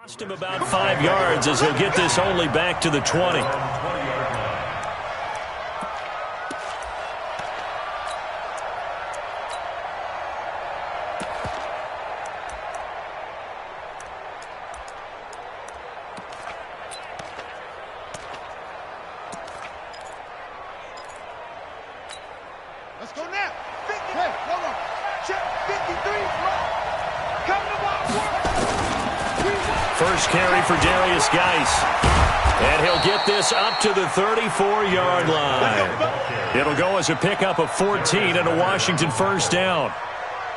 Lost him about 5 yards as he'll get this only back to the 20. Let's go now. 50. Hey, hold on. Check 53. Come to my work. First carry for Darius Geis. And he'll get this up to the 34-yard line. It'll go as a pickup of 14 and a Washington first down.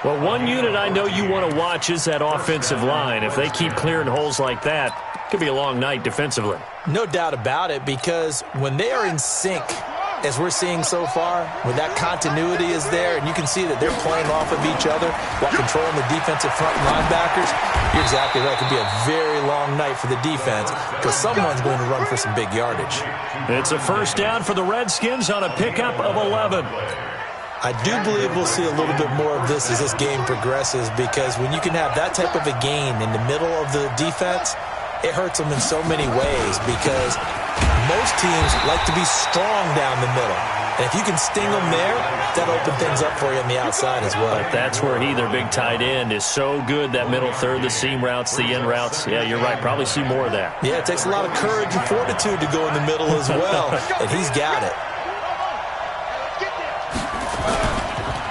Well, one unit I know you want to watch is that offensive line. If they keep clearing holes like that, it could be a long night defensively. No doubt about it, because when they are in sync, as we're seeing so far, when that continuity is there and you can see that they're playing off of each other while controlling the defensive front linebackers, you're exactly right. It could be a very long night for the defense because someone's going to run for some big yardage. It's a first down for the Redskins on a pickup of 11. I do believe we'll see a little bit more of this as this game progresses, because when you can have that type of a gain in the middle of the defense, it hurts them in so many ways, because most teams like to be strong down the middle. And if you can sting them there, that'll open things up for you on the outside as well. But that's where their big tight end, is so good, that middle third, the seam routes, the in routes. Yeah, you're right. Probably see more of that. Yeah, it takes a lot of courage and fortitude to go in the middle as well, and he's got it.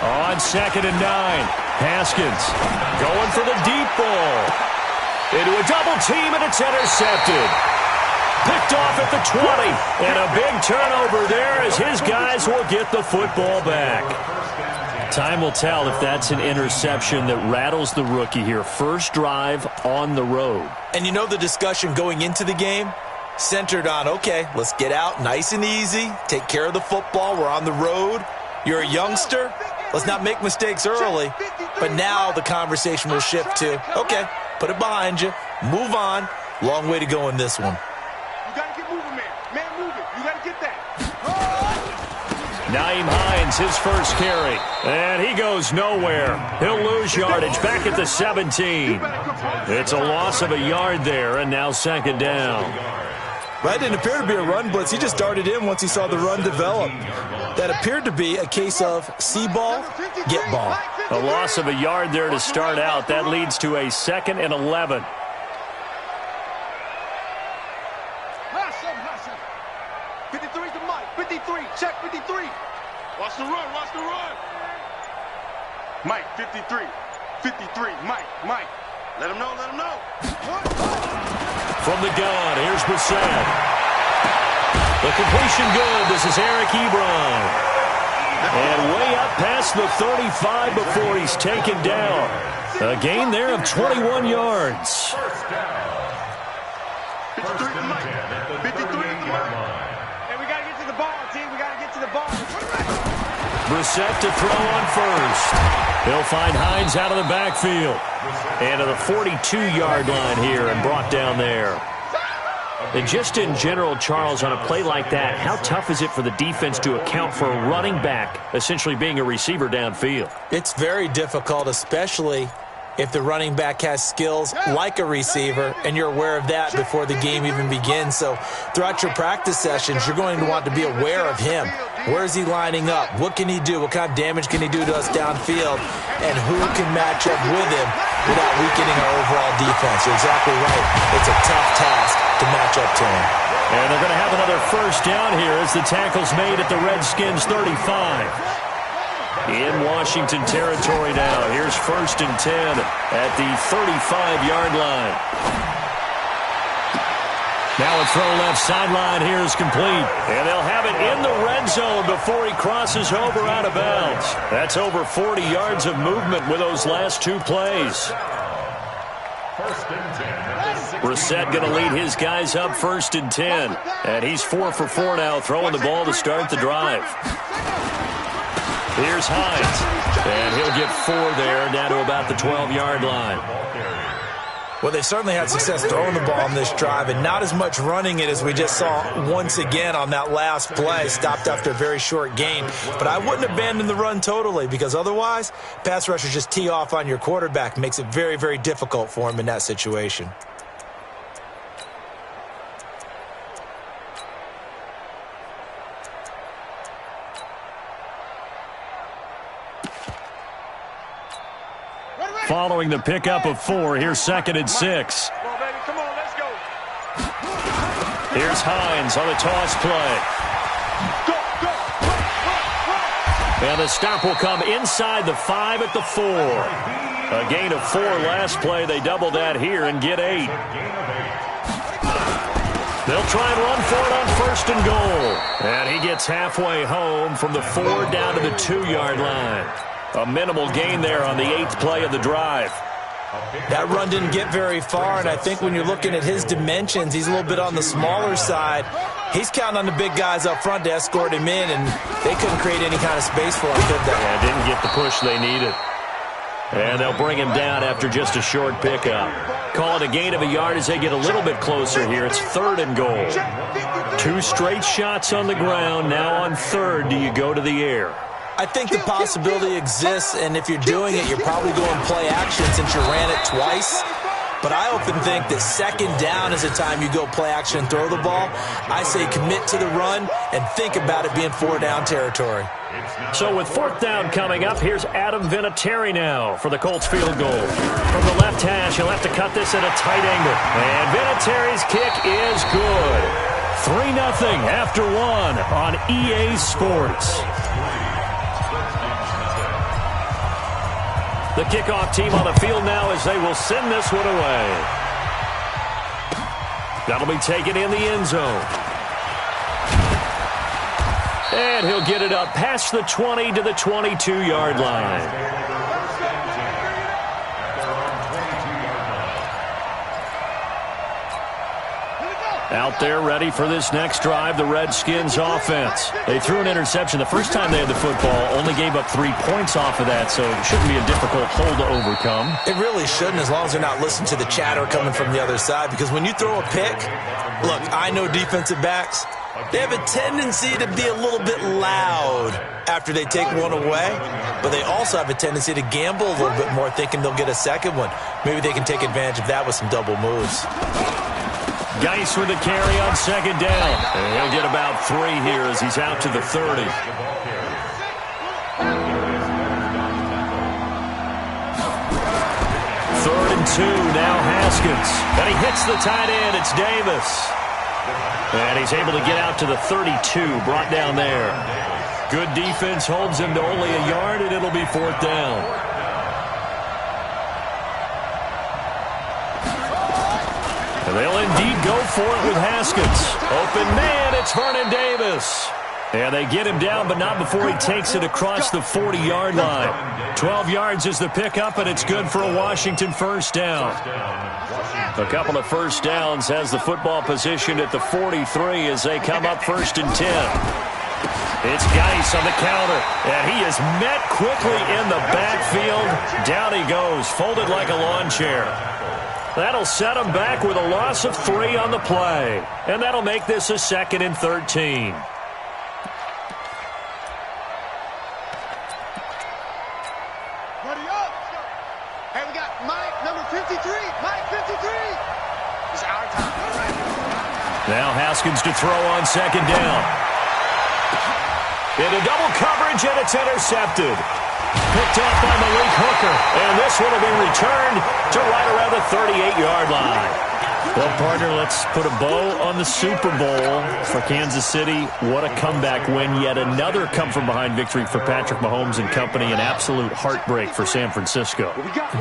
On 2nd and 9, Haskins going for the deep ball. Into a double team, and it's intercepted. Picked off at the 20, and a big turnover there as his guys will get the football back. Time will tell if that's an interception that rattles the rookie here. First drive on the road. And you know the discussion going into the game? Centered on, okay, let's get out nice and easy, take care of the football, we're on the road. You're a youngster, let's not make mistakes early. But now the conversation will shift to, okay, put it behind you, move on. Long way to go in this one. You got to get moving, man. Man, move it. You got to get that. Nyheim Hines, his first carry. And he goes nowhere. He'll lose yardage back at the 17. It's a loss of a yard there, and now 2nd down. That didn't appear to be a run blitz. He just darted in once he saw the run develop. That appeared to be a case of see ball, get ball. A loss of a yard there to start out. That leads to a 2nd and 11. Hustle, hustle. 53 to Mike. 53. Check 53. Watch the run. Watch the run. Mike, 53. 53. Mike. Let him know. Let him know. From the gun, here's Brissett. The completion good. This is Eric Ebron. And way up past the 35 before he's taken down. A gain there of 21 yards. 53 to Mike. 53 to Mike. And we got to get to the ball, team. We got to get to the ball. Brissett to throw on first. He'll find Hines out of the backfield. And to the 42-yard line here and brought down there. And just in general, Charles, on a play like that, how tough is it for the defense to account for a running back essentially being a receiver downfield? It's very difficult, especially if the running back has skills like a receiver, and you're aware of that before the game even begins. So throughout your practice sessions, you're going to want to be aware of him. Where is he lining up? What can he do? What kind of damage can he do to us downfield? And who can match up with him without weakening our overall defense? You're exactly right. It's a tough task to match up to him. And they're going to have another first down here as the tackle's made at the Redskins' 35. In Washington territory now. Here's 1st and 10 at the 35-yard line. Now a throw left sideline here is complete. And they'll have it in the red zone before he crosses over out of bounds. That's over 40 yards of movement with those last 2 plays. Brissett going to lead his guys up 1st and 10. And he's 4 for 4 now, throwing the ball to start the drive. Here's Hines. And he'll get 4 there, down to about the 12-yard line. Well, they certainly had success throwing the ball on this drive, and not as much running it as we just saw once again on that last play. Stopped after a very short gain. But I wouldn't abandon the run totally, because otherwise, pass rushers just tee off on your quarterback. Makes it very, very difficult for him in that situation. following the pickup of 4. Here's 2nd and 6. Come on, baby. Come on, let's go. Here's Hines on the toss play. Go, go. Run. And the stop will come inside the 5 at the 4. A gain of 4 last play. They double that here and get 8. They'll try and run for it on 1st and goal. And he gets halfway home from the 4 down to the 2-yard line. A minimal gain there on the 8th play of the drive. That run didn't get very far, and I think when you're looking at his dimensions, he's a little bit on the smaller side. He's counting on the big guys up front to escort him in, and they couldn't create any kind of space for him, could they? Yeah, didn't get the push they needed. And they'll bring him down after just a short pickup. Call it a gain of a yard as they get a little bit closer here. It's 3rd and goal. 2 straight shots on the ground. Now on 3rd, do you go to the air? I think the possibility exists, and if you're doing it, you're probably going play action since you ran it twice. But I often think that 2nd down is the time you go play action and throw the ball. I say commit to the run and think about it being 4-down territory. So with 4th down coming up, here's Adam Vinatieri now for the Colts field goal. From the left hash, he'll have to cut this at a tight angle. And Vinatieri's kick is good. 3-0 after 1 on EA Sports. The kickoff team on the field now as they will send this one away. That'll be taken in the end zone. And he'll get it up past the 20 to the 22-yard line. Out there ready for this next drive, the Redskins offense. They threw an interception the first time they had the football, only gave up 3 points off of that, so it shouldn't be a difficult hole to overcome. It really shouldn't, as long as they're not listening to the chatter coming from the other side, because when you throw a pick, look, I know defensive backs, they have a tendency to be a little bit loud after they take one away, but they also have a tendency to gamble a little bit more, thinking they'll get a second one. Maybe they can take advantage of that with some double moves. Geis with a carry on 2nd down. And he'll get about 3 here as he's out to the 30. 3rd and 2, now Haskins. And he hits the tight end, it's Davis. And he's able to get out to the 32, brought down there. Good defense holds him to only a yard, and it'll be 4th down. And they'll indeed go for it with Haskins. Open man, it's Vernon Davis. And they get him down, but not before he takes it across the 40-yard line. 12 yards is the pickup, and it's good for a Washington 1st down. A couple of 1st downs has the football position at the 43 as they come up 1st and 10. It's Geis on the counter, and he is met quickly in the backfield. Down he goes, folded like a lawn chair. That'll set him back with a loss of 3 on the play. And that'll make this a 2nd and 13. Buddy up. Hey, we got Mike, number 53. Mike, 53. It's our time. Now Haskins to throw on 2nd down. Into double coverage, and it's intercepted. Picked up by Malik Hooker, and this one will be returned to right around the 38-yard line. Well, partner, let's put a bow on the Super Bowl for Kansas City. What a comeback win. Yet another come-from-behind victory for Patrick Mahomes and company. An absolute heartbreak for San Francisco.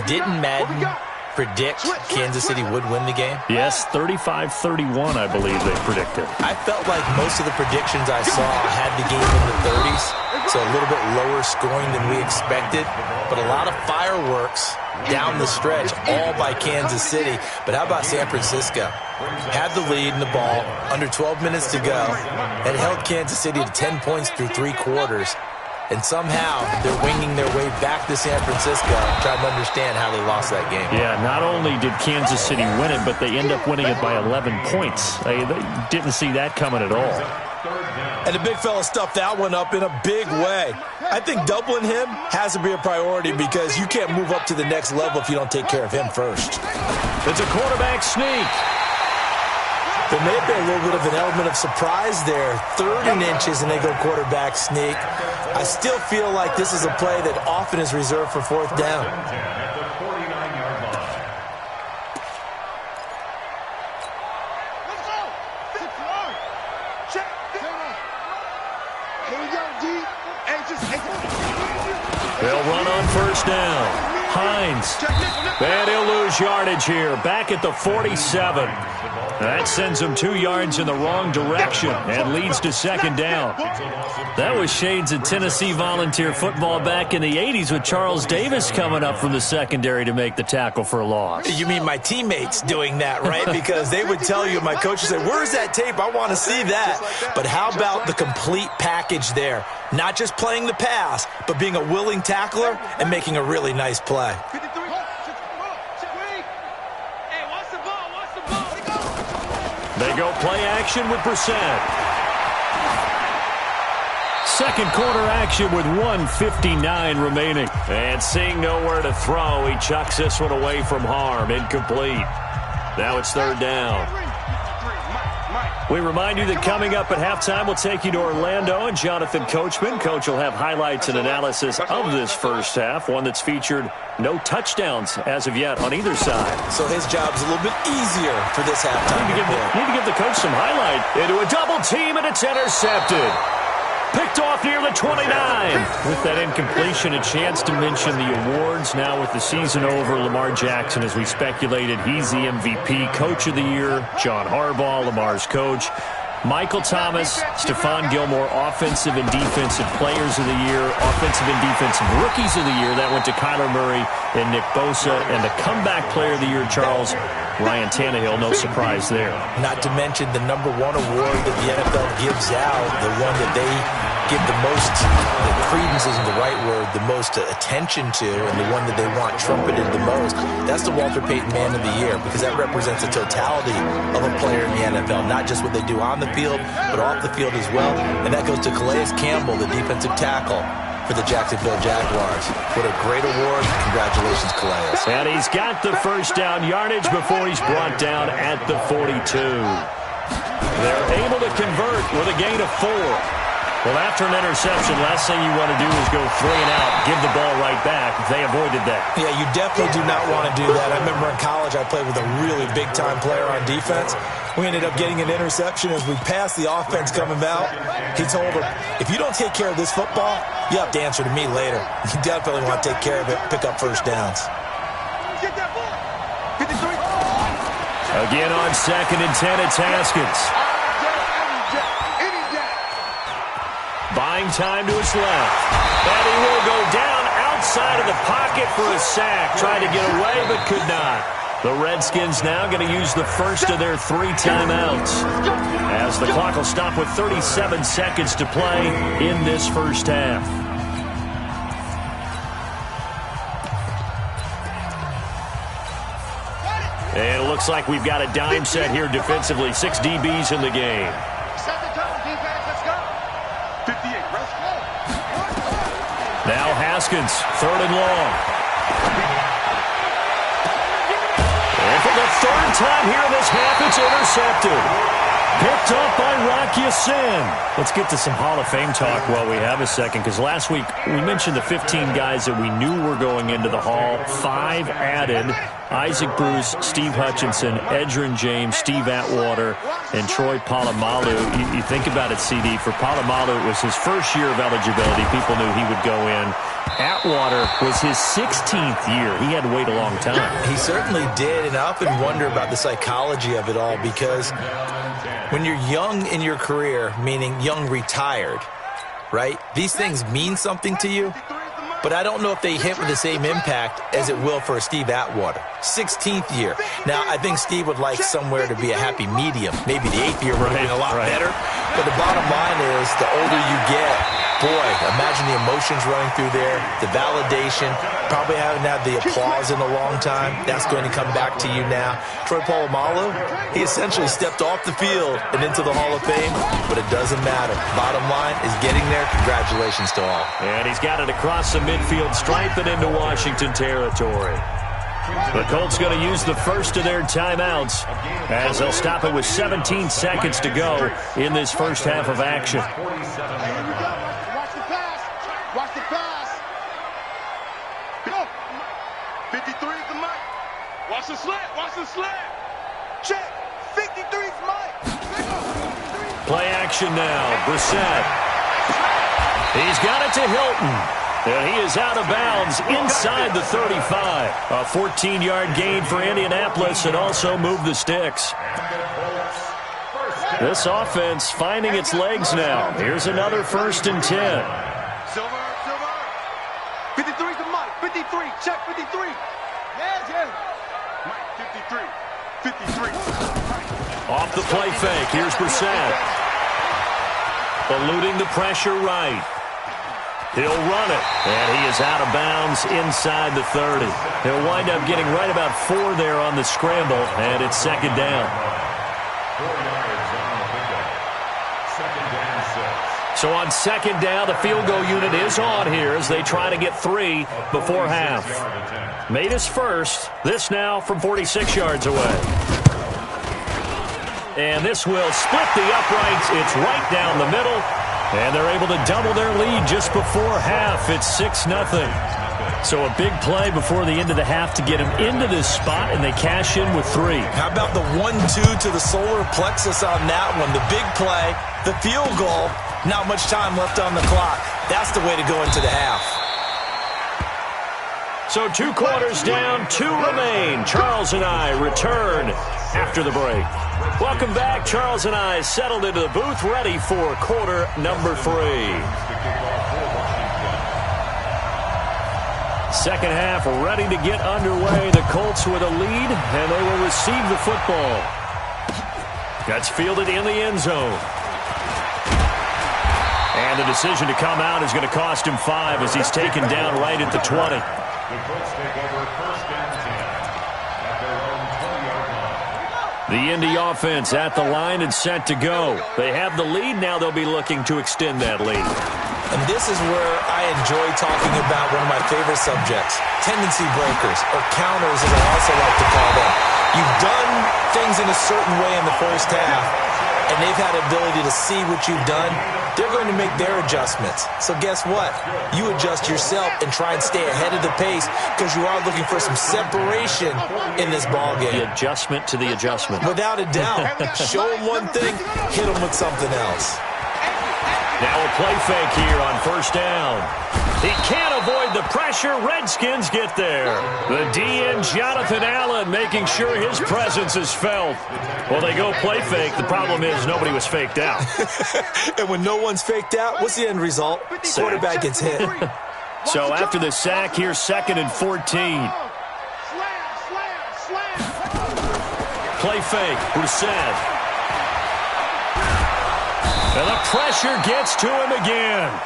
Didn't Madden predict Kansas City would win the game? Yes, 35-31, I believe they predicted. I felt like most of the predictions I saw had the game in the 30s, so a little bit lower scoring than we expected, but a lot of fireworks down the stretch, all by Kansas City. But how about San Francisco? Had the lead in the ball, under 12 minutes to go, and held Kansas City to 10 points through 3 quarters. And somehow they're winging their way back to San Francisco, trying to understand how they lost that game. Yeah, not only did Kansas City win it, but they end up winning it by 11 points. They didn't see that coming at all. And the big fella stuffed that one up in a big way. I think doubling him has to be a priority because you can't move up to the next level if you don't take care of him first. It's a quarterback sneak. There may have been a little bit of an element of surprise there. 3rd and inches, and they go quarterback sneak. I still feel like this is a play that often is reserved for 4th down. first down. Hines. And he'll lose yardage here. Back at the 47. That sends him 2 yards in the wrong direction and leads to second down. That was shades of Tennessee volunteer football back in the 80s with Charles Davis coming up from the secondary to make the tackle for a loss. You mean my teammates doing that, right? Because they would tell you, my coach would say, where's that tape? I want to see that. But how about the complete package there? Not just playing the pass, but being a willing tackler and making a really nice play. They go play action with Brissett. Second quarter action with 1:59 remaining. And seeing nowhere to throw, he chucks this one away from harm. Incomplete. Now it's third down. We remind you that coming up at halftime, we'll take you to Orlando and Jonathan Coachman. Coach will have highlights and analysis of this first half, one that's featured no touchdowns as of yet on either side. So his job's a little bit easier for this halftime. Need to give the coach some highlight. Into a double team, and it's intercepted. Picked off near the 29. With that incompletion, a chance to mention the awards. Now with the season over, Lamar Jackson, as we speculated, he's the MVP, Coach of the Year. John Harbaugh, Lamar's coach. Michael Thomas, Stephon Gilmore, Offensive and Defensive Players of the Year, Offensive and Defensive Rookies of the Year. That went to Kyler Murray and Nick Bosa. And the Comeback Player of the Year, Charles, Ryan Tannehill. No surprise there. Not to mention the #1 award that the NFL gives out, the one that they give the most, the credence isn't the right word, the most attention to, and the one that they want trumpeted the most. That's the Walter Payton Man of the Year, because that represents the totality of a player in the NFL, not just what they do on the field, but off the field as well. And that goes to Calais Campbell, the defensive tackle for the Jacksonville Jaguars. What a great award. Congratulations, Calais. And he's got the first down yardage before he's brought down at the 42. They're able to convert with a gain of 4. Well, after an interception, last thing you want to do is go 3 and out, give the ball right back. They avoided that. Yeah, you definitely do not want to do that. I remember in college I played with a really big-time player on defense. We ended up getting an interception as we passed the offense coming out. He told him, if you don't take care of this football, you have to answer to me later. You definitely want to take care of it, pick up first downs. Again on 2nd and 10, it's Haskins. Buying time to his left. And he will go down outside of the pocket for a sack. Tried to get away, but could not. The Redskins now going to use the first of their 3 timeouts, as the clock will stop with 37 seconds to play in this first half. And it looks like we've got a dime set here defensively. 6 DBs in the game. Now Haskins, 3rd and long. And for the 3rd time here in this half, it's intercepted. Picked up by Rock Ya-Sin. Let's get to some Hall of Fame talk while we have a second, because last week we mentioned the 15 guys that we knew were going into the Hall. 5 added: Isaac Bruce, Steve Hutchinson, Edgerrin James, Steve Atwater, and Troy Polamalu. You think about it, CD. For Polamalu, it was his first year of eligibility. People knew he would go in. Atwater was his 16th year. He had to wait a long time. He certainly did, and I often wonder about the psychology of it all, because when you're young in your career, meaning young retired, right, these things mean something to you, but I don't know if they hit with the same impact as it will for a Steve Atwater. 16th year. Now, I think Steve would like somewhere to be a happy medium. Maybe the 8th year would have been a lot better. But the bottom line is, the older you get, boy, imagine the emotions running through there, the validation, probably haven't had the applause in a long time. That's going to come back to you now. Troy Polamalu, he essentially stepped off the field and into the Hall of Fame, but it doesn't matter. Bottom line is getting there. Congratulations to all. And he's got it across the midfield stripe and into Washington territory. The Colts going to use the first of their timeouts, as they'll stop it with 17 seconds to go in this first half of action. Watch the pass. Watch the pass. Go. 53 is the mic. Watch the slant. Watch the slant. Check. 53 is Mike. Play action now. Brissett. He's got it to Hilton. And he is out of bounds inside the 35. A 14-yard gain for Indianapolis and also moved the sticks. This offense finding its legs now. Here's another 1st and 10. Silver. 53 to Mike. 53. Check 53. Mike, 53. Off the play fake. Here's Brissett. Eluding the pressure right. He'll run it. And he is out of bounds inside the 30. He'll wind up getting right about 4 there on the scramble, and it's 2nd down. So on 2nd down, the field goal unit is on here as they try to get 3 before half. Made his first. This now from 46 yards away. And this will split the uprights. It's right down the middle. And they're able to double their lead just before half. It's 6-0. So a big play before the end of the half to get him into this spot, and they cash in with 3. How about the 1-2 to the solar plexus on that one? The big play, the field goal, not much time left on the clock. That's the way to go into the half. So 2 quarters down, 2 remain. Charles and I return after the break. Welcome back. Charles and I settled into the booth, ready for quarter number 3. Second half ready to get underway. The Colts with a lead, and they will receive the football. That's fielded in the end zone. And the decision to come out is going to cost him 5 as he's taken down right at the 20. The Colts take over 1st and 10 at their own 20-yard line. The Indy offense at the line and set to go. They have the lead. Now they'll be looking to extend that lead. And this is where I enjoy talking about one of my favorite subjects, tendency breakers, or counters as I also like to call them. You've done things in a certain way in the first half, and they've had the ability to see what you've done. They're going to make their adjustments. So guess what? You adjust yourself and try and stay ahead of the pace because you are looking for some separation in this ballgame. The adjustment to the adjustment. Without a doubt. Show them one thing, hit them with something else. Now a play fake here on 1st down. He can't avoid the pressure. Redskins get there. The DN, Jonathan Allen, making sure his presence is felt. Well, they go play fake. The problem is nobody was faked out. And when no one's faked out, what's the end result? Quarterback gets hit. So after the sack, here's 2nd and 14. Play fake. Brissett. And the pressure gets to him again.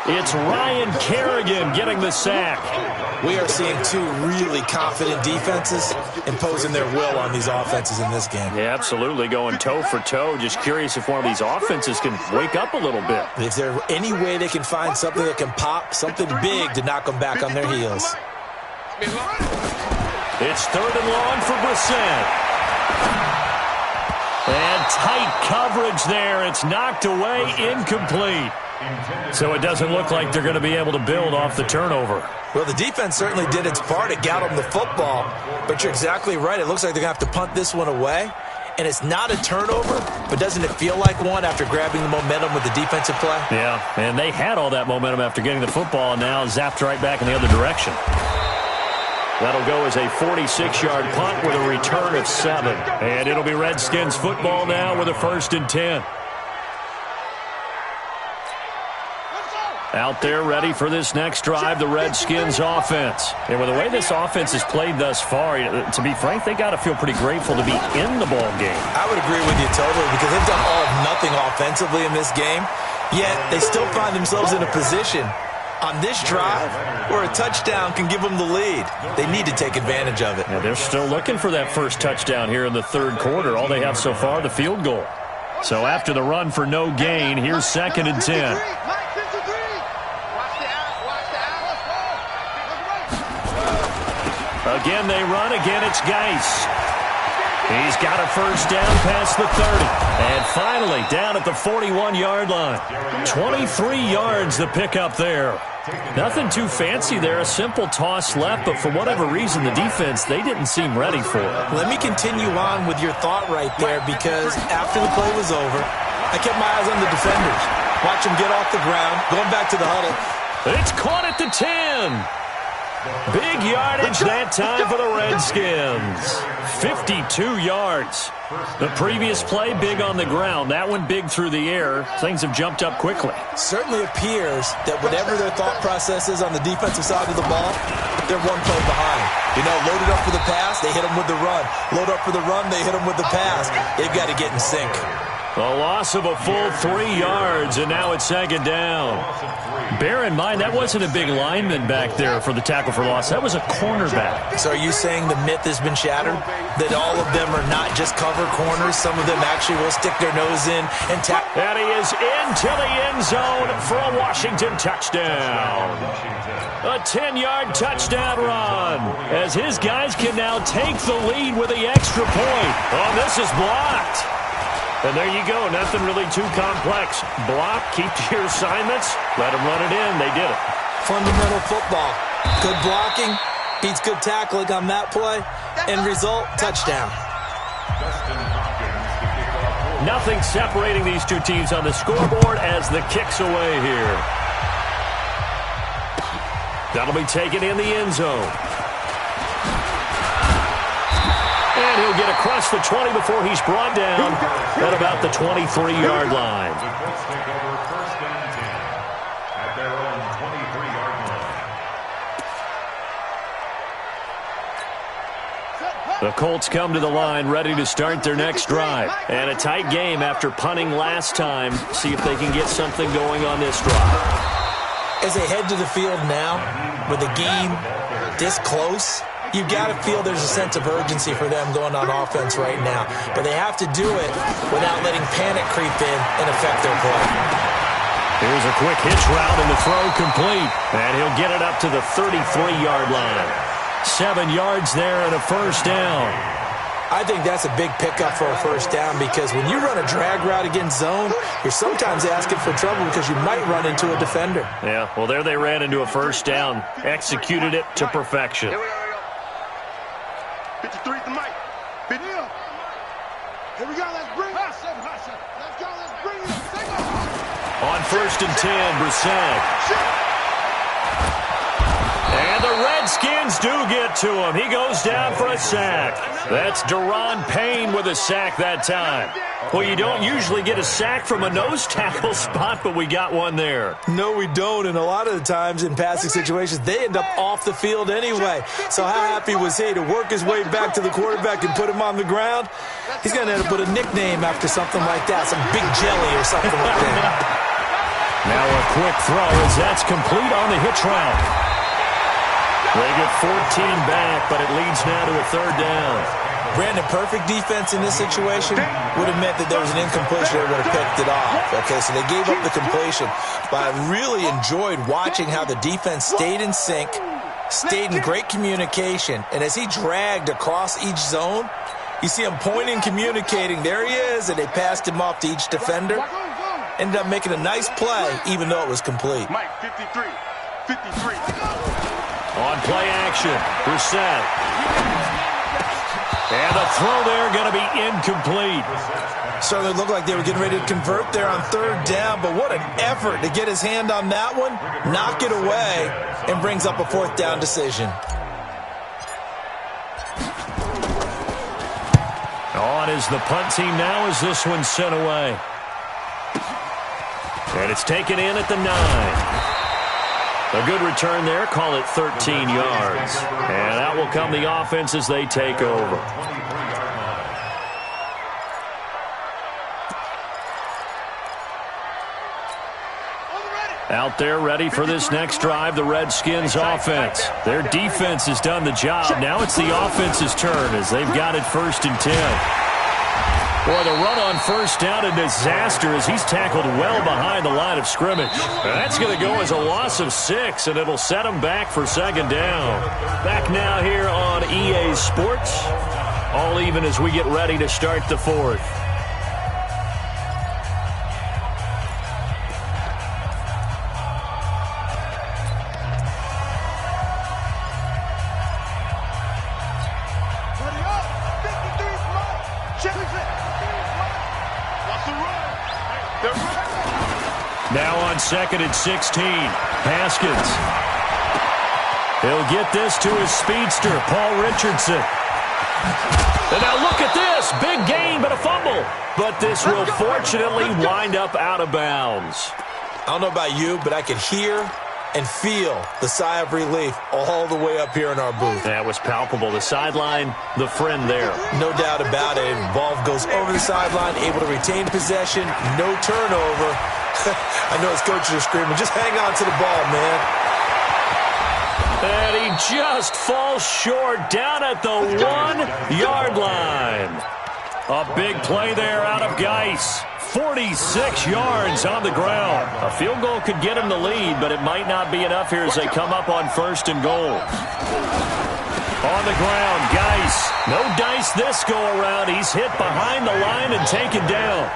It's Ryan Kerrigan getting the sack. We are seeing 2 really confident defenses imposing their will on these offenses in this game. Yeah, absolutely, going toe for toe. Just curious if one of these offenses can wake up a little bit. If there's any way they can find something that can pop, something big to knock them back on their heels. It's 3rd and long for Brissett. And tight coverage there. It's knocked away, incomplete. So it doesn't look like they're going to be able to build off the turnover. Well, the defense certainly did its part. It got them the football. But you're exactly right. It looks like they're going to have to punt this one away. And it's not a turnover, but doesn't it feel like one after grabbing the momentum with the defensive play? Yeah, and they had all that momentum after getting the football and now zapped right back in the other direction. That'll go as a 46-yard punt with a return of 7. And it'll be Redskins football now with a 1st and 10. Out there ready for this next drive, the Redskins offense. And with the way this offense has played thus far, to be frank, they got to feel pretty grateful to be in the ball game. I would agree with you totally because they've done all of nothing offensively in this game, yet they still find themselves in a position on this drive where a touchdown can give them the lead. They need to take advantage of it. Yeah, they're still looking for that first touchdown here in the 3rd quarter. All they have so far, the field goal. So after the run for no gain, here's 2nd and 10. Again, they run. Again, it's Geis. He's got a first down past the 30. And finally, down at the 41-yard line. 23 yards the pickup there. Nothing too fancy there. A simple toss left, but for whatever reason, the defense, they didn't seem ready for it. Let me continue on with your thought right there because after the play was over, I kept my eyes on the defenders. Watch them get off the ground, going back to the huddle. It's caught at the 10. Big yardage that time for the Redskins. 52 yards. The previous play, big on the ground. That one big through the air. Things have jumped up quickly. Certainly appears that whatever their thought process is on the defensive side of the ball, they're one play behind. You know, loaded up for the pass, they hit them with the run. Load up for the run, they hit them with the pass. They've got to get in sync. A loss of a full 3 yards, and now it's second down. Bear in mind, that wasn't a big lineman back there for the tackle for loss. That was a cornerback. So are you saying the myth has been shattered? That all of them are not just cover corners? Some of them actually will stick their nose in and tackle. And he is into the end zone for a Washington touchdown. A 10-yard touchdown run as his guys can now take the lead with the extra point. Oh, this is blocked. And there you go. Nothing really too complex. Block, keep to your assignments, let them run it in. They did it. Fundamental football. Good blocking beats good tackling on that play. End result, touchdown. Nothing separating these two teams on the scoreboard as the kick's away here. That'll be taken in the end zone. And he'll get across the 20 before he's brought down at about the 23-yard line. The Colts come to the line ready to start their next drive. And a tight game after punting last time. See if they can get something going on this drive. As they head to the field now, with the game this close, you've got to feel there's a sense of urgency for them going on offense right now. But they have to do it without letting panic creep in and affect their play. Here's a quick hitch route and the throw complete. And he'll get it up to the 33-yard line. 7 yards there and a first down. I think that's a big pickup for a first down because when you run a drag route against zone, you're sometimes asking for trouble because you might run into a defender. Yeah, well, there they ran into a first down. Executed it to perfection. 53 the mic. Here we go. Let's bring it. Let's go. Let's bring it. On first and 10, Brissett. And the Redskins do get to him. He goes down for a sack. That's Daron Payne with a sack that time. Well, you don't usually get a sack from a nose tackle spot, but we got one there. No, we don't. And a lot of the times in passing situations, they end up off the field anyway. So how happy was he to work his way back to the quarterback and put him on the ground? He's going to end up with a nickname after something like that, some big jelly or something like that. Now a quick throw as that's complete on the hitch route. They get 14 back, but it leads now to a third down. Brandon, perfect defense in this situation would have meant that there was an incompletion. They would have picked it off. Okay, so they gave up the completion. But I really enjoyed watching how the defense stayed in sync, stayed in great communication. And as he dragged across each zone, you see him pointing, communicating. There he is, and they passed him off to each defender. Ended up making a nice play, even though it was complete. Mike, 53. 53. On play action, Brissett. And the throw there going to be incomplete. Certainly looked like they were getting ready to convert there on third down, but what an effort to get his hand on that one, knock it away, and brings up a fourth down decision. On is the punt team now as this one's sent away. And it's taken in at the 9. A good return there, call it 13 yards. And out will come the offense as they take over. Out there ready for this next drive, the Redskins offense. Their defense has done the job. Now it's the offense's turn as they've got it first and 10. Boy, the run on first down, a disaster as he's tackled well behind the line of scrimmage. And that's going to go as a loss of 6, and it'll set him back for second down. Back now here on EA Sports. All even as we get ready to start the fourth. Now on 2nd and 16, Haskins. He'll get this to his speedster, Paul Richardson. And now look at this. Big gain, but a fumble. But this will fortunately wind up out of bounds. I don't know about you, but I could hear and feel the sigh of relief all the way up here in our booth. That was palpable. The sideline, the friend there. No doubt about it. Ball goes over the sideline, able to retain possession, no turnover. I know his coaches are screaming, just hang on to the ball, man. And he just falls short down at the 1-yard line. A big play there out of Geis. 46 yards on the ground. A field goal could get him the lead, but it might not be enough here as they come up on 1st and goal. On the ground, Geis. No dice this go-around. He's hit behind the line and taken down.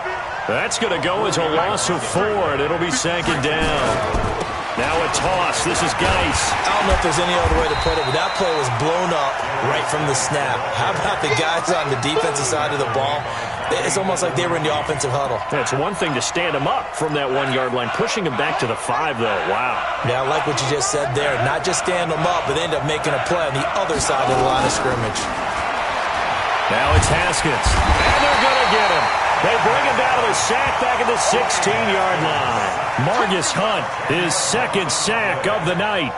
That's going to go as a loss of 4, and it'll be 2nd down. Now a toss. This is Geis. I don't know if there's any other way to put it, but that play was blown up right from the snap. How about the guys on the defensive side of the ball? It's almost like they were in the offensive huddle. It's one thing to stand him up from that 1-yard line. Pushing him back to the 5, though. Wow. Yeah, I like what you just said there. Not just stand them up, but end up making a play on the other side of the line of scrimmage. Now it's Haskins. And they're going to get him. They bring him down to the sack back at the 16-yard line. Margus Hunt, his 2nd sack of the night.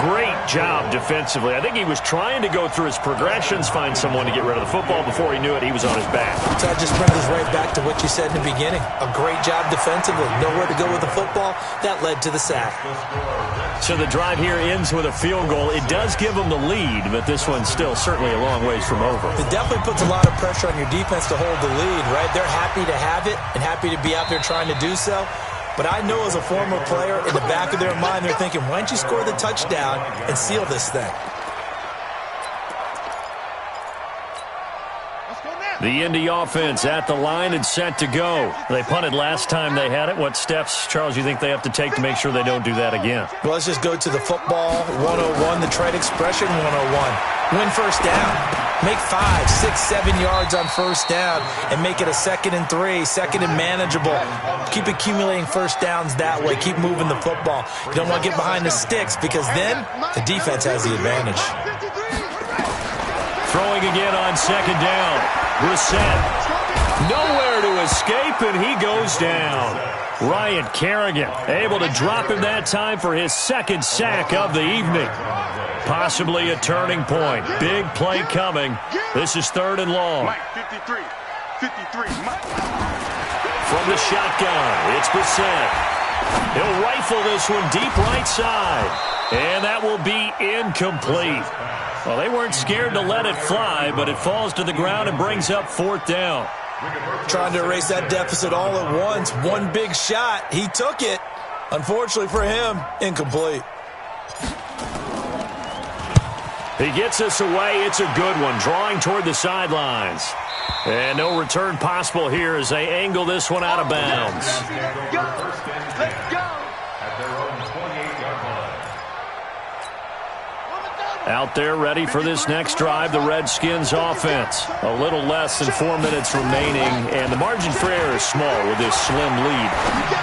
Great job defensively. I think he was trying to go through his progressions, find someone to get rid of the football. Before he knew it, he was on his back. So that just brings us right back to what you said in the beginning. A great job defensively. Nowhere to go with the football. That led to the sack. So the drive here ends with a field goal. It does give them the lead, but this one's still certainly a long ways from over. It definitely puts a lot of pressure on your defense to hold the lead, right? They're happy to have it and happy to be out there trying to do so. But I know as a former player, in the back of their mind, they're thinking, why don't you score the touchdown and seal this thing? The Indy offense at the line and set to go. They punted last time they had it. What steps, Charles, you think they have to take to make sure they don't do that again? Well, let's just go to the football 101, the trade expression 101. Win first down. Make 5, 6, 7 yards on first down and make it a 2nd and 3, 2nd and manageable. Keep accumulating first downs that way. Keep moving the football. You don't want to get behind the sticks because then the defense has the advantage. Throwing again on 2nd down. Brissett. Nowhere to escape, and he goes down. Ryan Kerrigan able to drop him that time for his 2nd sack of the evening. Possibly a turning point. Big play coming. This is 3rd and long. Mike, 53. 53, Mike. From the shotgun, it's Brissett. He'll rifle this one deep right side. And that will be incomplete. Well, they weren't scared to let it fly, but it falls to the ground and brings up 4th down. Trying to erase that deficit all at once. One big shot. He took it. Unfortunately for him, incomplete. He gets us away. It's a good one. Drawing toward the sidelines. And no return possible here as they angle this one out of bounds. Let's go. Out there ready for this next drive, the Redskins offense. A little less than 4 minutes remaining, and the margin for error is small with this slim lead.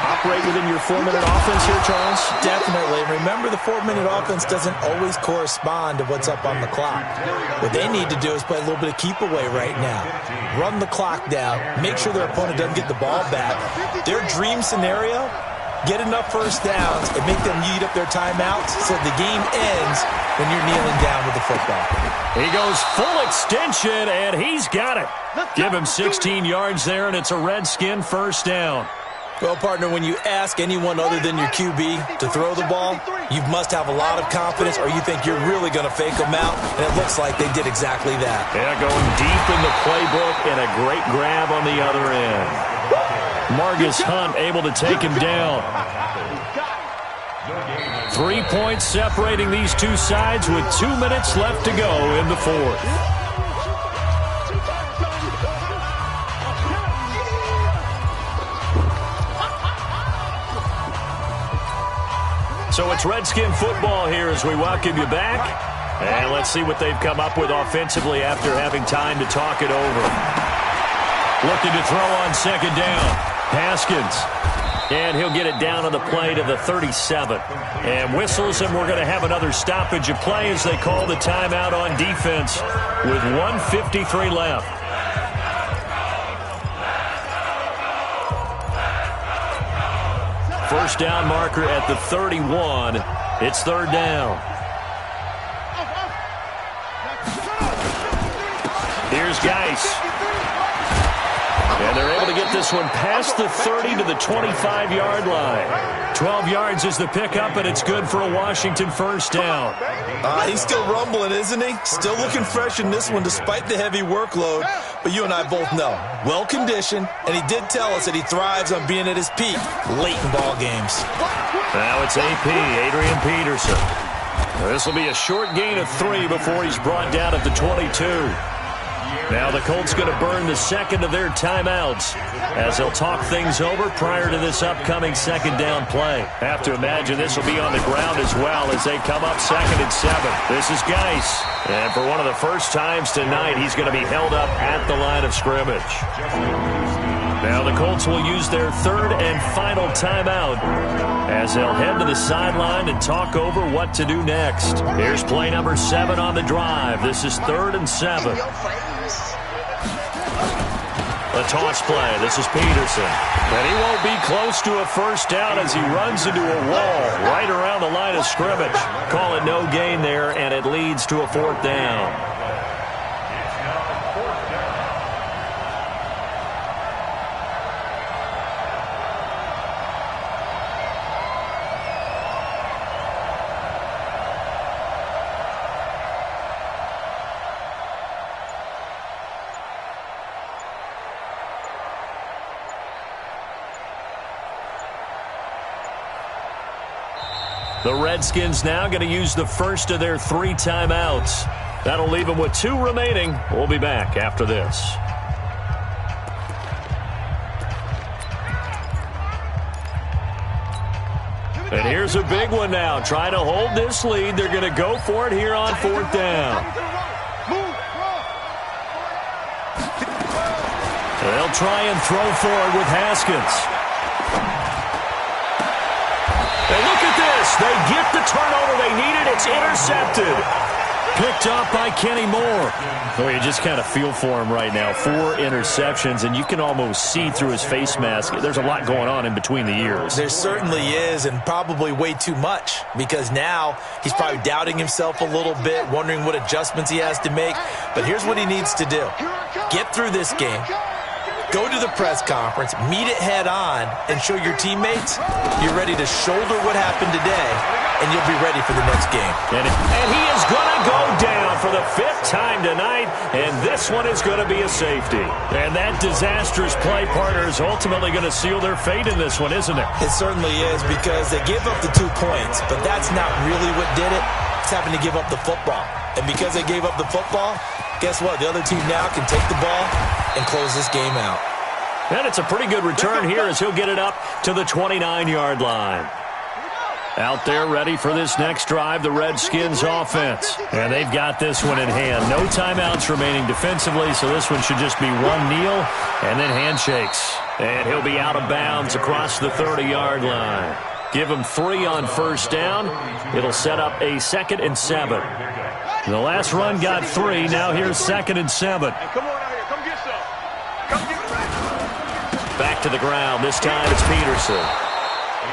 Operate within your 4-minute offense here, Charles? Definitely. Remember, the 4-minute offense doesn't always correspond to what's up on the clock. What they need to do is play a little bit of keep away right now. Run the clock down. Make sure their opponent doesn't get the ball back. Their dream scenario, get enough first downs and make them eat up their timeouts so the game ends when you're kneeling down with the football. He goes full extension, and he's got it. Give him 16 yards there, and it's a Redskin first down. Well, partner, when you ask anyone other than your QB to throw the ball, you must have a lot of confidence or you think you're really going to fake them out, and it looks like they did exactly that. Yeah, going deep in the playbook and a great grab on the other end. Margus Hunt able to take him down. 3 points separating these two sides with 2 minutes left to go in the 4th. So it's Redskin football here as we welcome you back. And let's see what they've come up with offensively after having time to talk it over. Looking to throw on second down. Haskins. And he'll get it down on the play to the 37. And whistles, and we're going to have another stoppage of play as they call the timeout on defense with 1:53 left. First down marker at the 31. It's third down. Here's Geis. And they're able to get this one past the 30 to the 25-yard line. 12 yards is the pickup, and it's good for a Washington first down. He's still rumbling, isn't he? Still looking fresh in this one despite the heavy workload. But you and I both know, well-conditioned, and he did tell us that he thrives on being at his peak late in ball games. Now it's AP, Adrian Peterson. This will be a short gain of 3 before he's brought down at the 22. Now the Colts going to burn the second of their timeouts as they'll talk things over prior to this upcoming second down play. Have to imagine this will be on the ground as well as they come up 2nd and 7. This is Geis. And for one of the first times tonight, he's going to be held up at the line of scrimmage. Now the Colts will use their third and final timeout as they'll head to the sideline and talk over what to do next. Here's play number 7 on the drive. This is 3rd and 7. The toss play. This is Peterson. And he won't be close to a first down as he runs into a wall right around the line of scrimmage. Call it no gain there, and it leads to a 4th down. The Redskins now going to use the first of their 3 timeouts. That'll leave them with 2 remaining. We'll be back after this. And here's a big one now. Trying to hold this lead. They're going to go for it here on 4th down. They'll try and throw forward with Haskins. And look at this. They get the turnover they needed. It's intercepted. Picked up by Kenny Moore. Oh, you just kind of feel for him right now. 4 interceptions, and you can almost see through his face mask. There's a lot going on in between the ears. There certainly is, and probably way too much, because now he's probably doubting himself a little bit, wondering what adjustments he has to make. But here's what he needs to do. Get through this game. Go to the press conference, meet it head on, and show your teammates you're ready to shoulder what happened today, and you'll be ready for the next game. And he is going to go down for the 5th time tonight, and this one is going to be a safety. And that disastrous play partner is ultimately going to seal their fate in this one, isn't it? It certainly is, because they gave up the 2 points, but that's not really what did it. It's having to give up the football. And because they gave up the football, guess what? The other team now can take the ball and close this game out. And it's a pretty good return here as he'll get it up to the 29-yard line. Out there ready for this next drive, the Redskins offense. And they've got this one in hand. No timeouts remaining defensively, so this one should just be one kneel and then handshakes. And he'll be out of bounds across the 30-yard line. Give him 3 on first down. It'll set up a 2nd and 7. The last run got 3. Now here's 2nd and 7. Come on out here. Come get some. Come get some. Back to the ground. This time it's Peterson.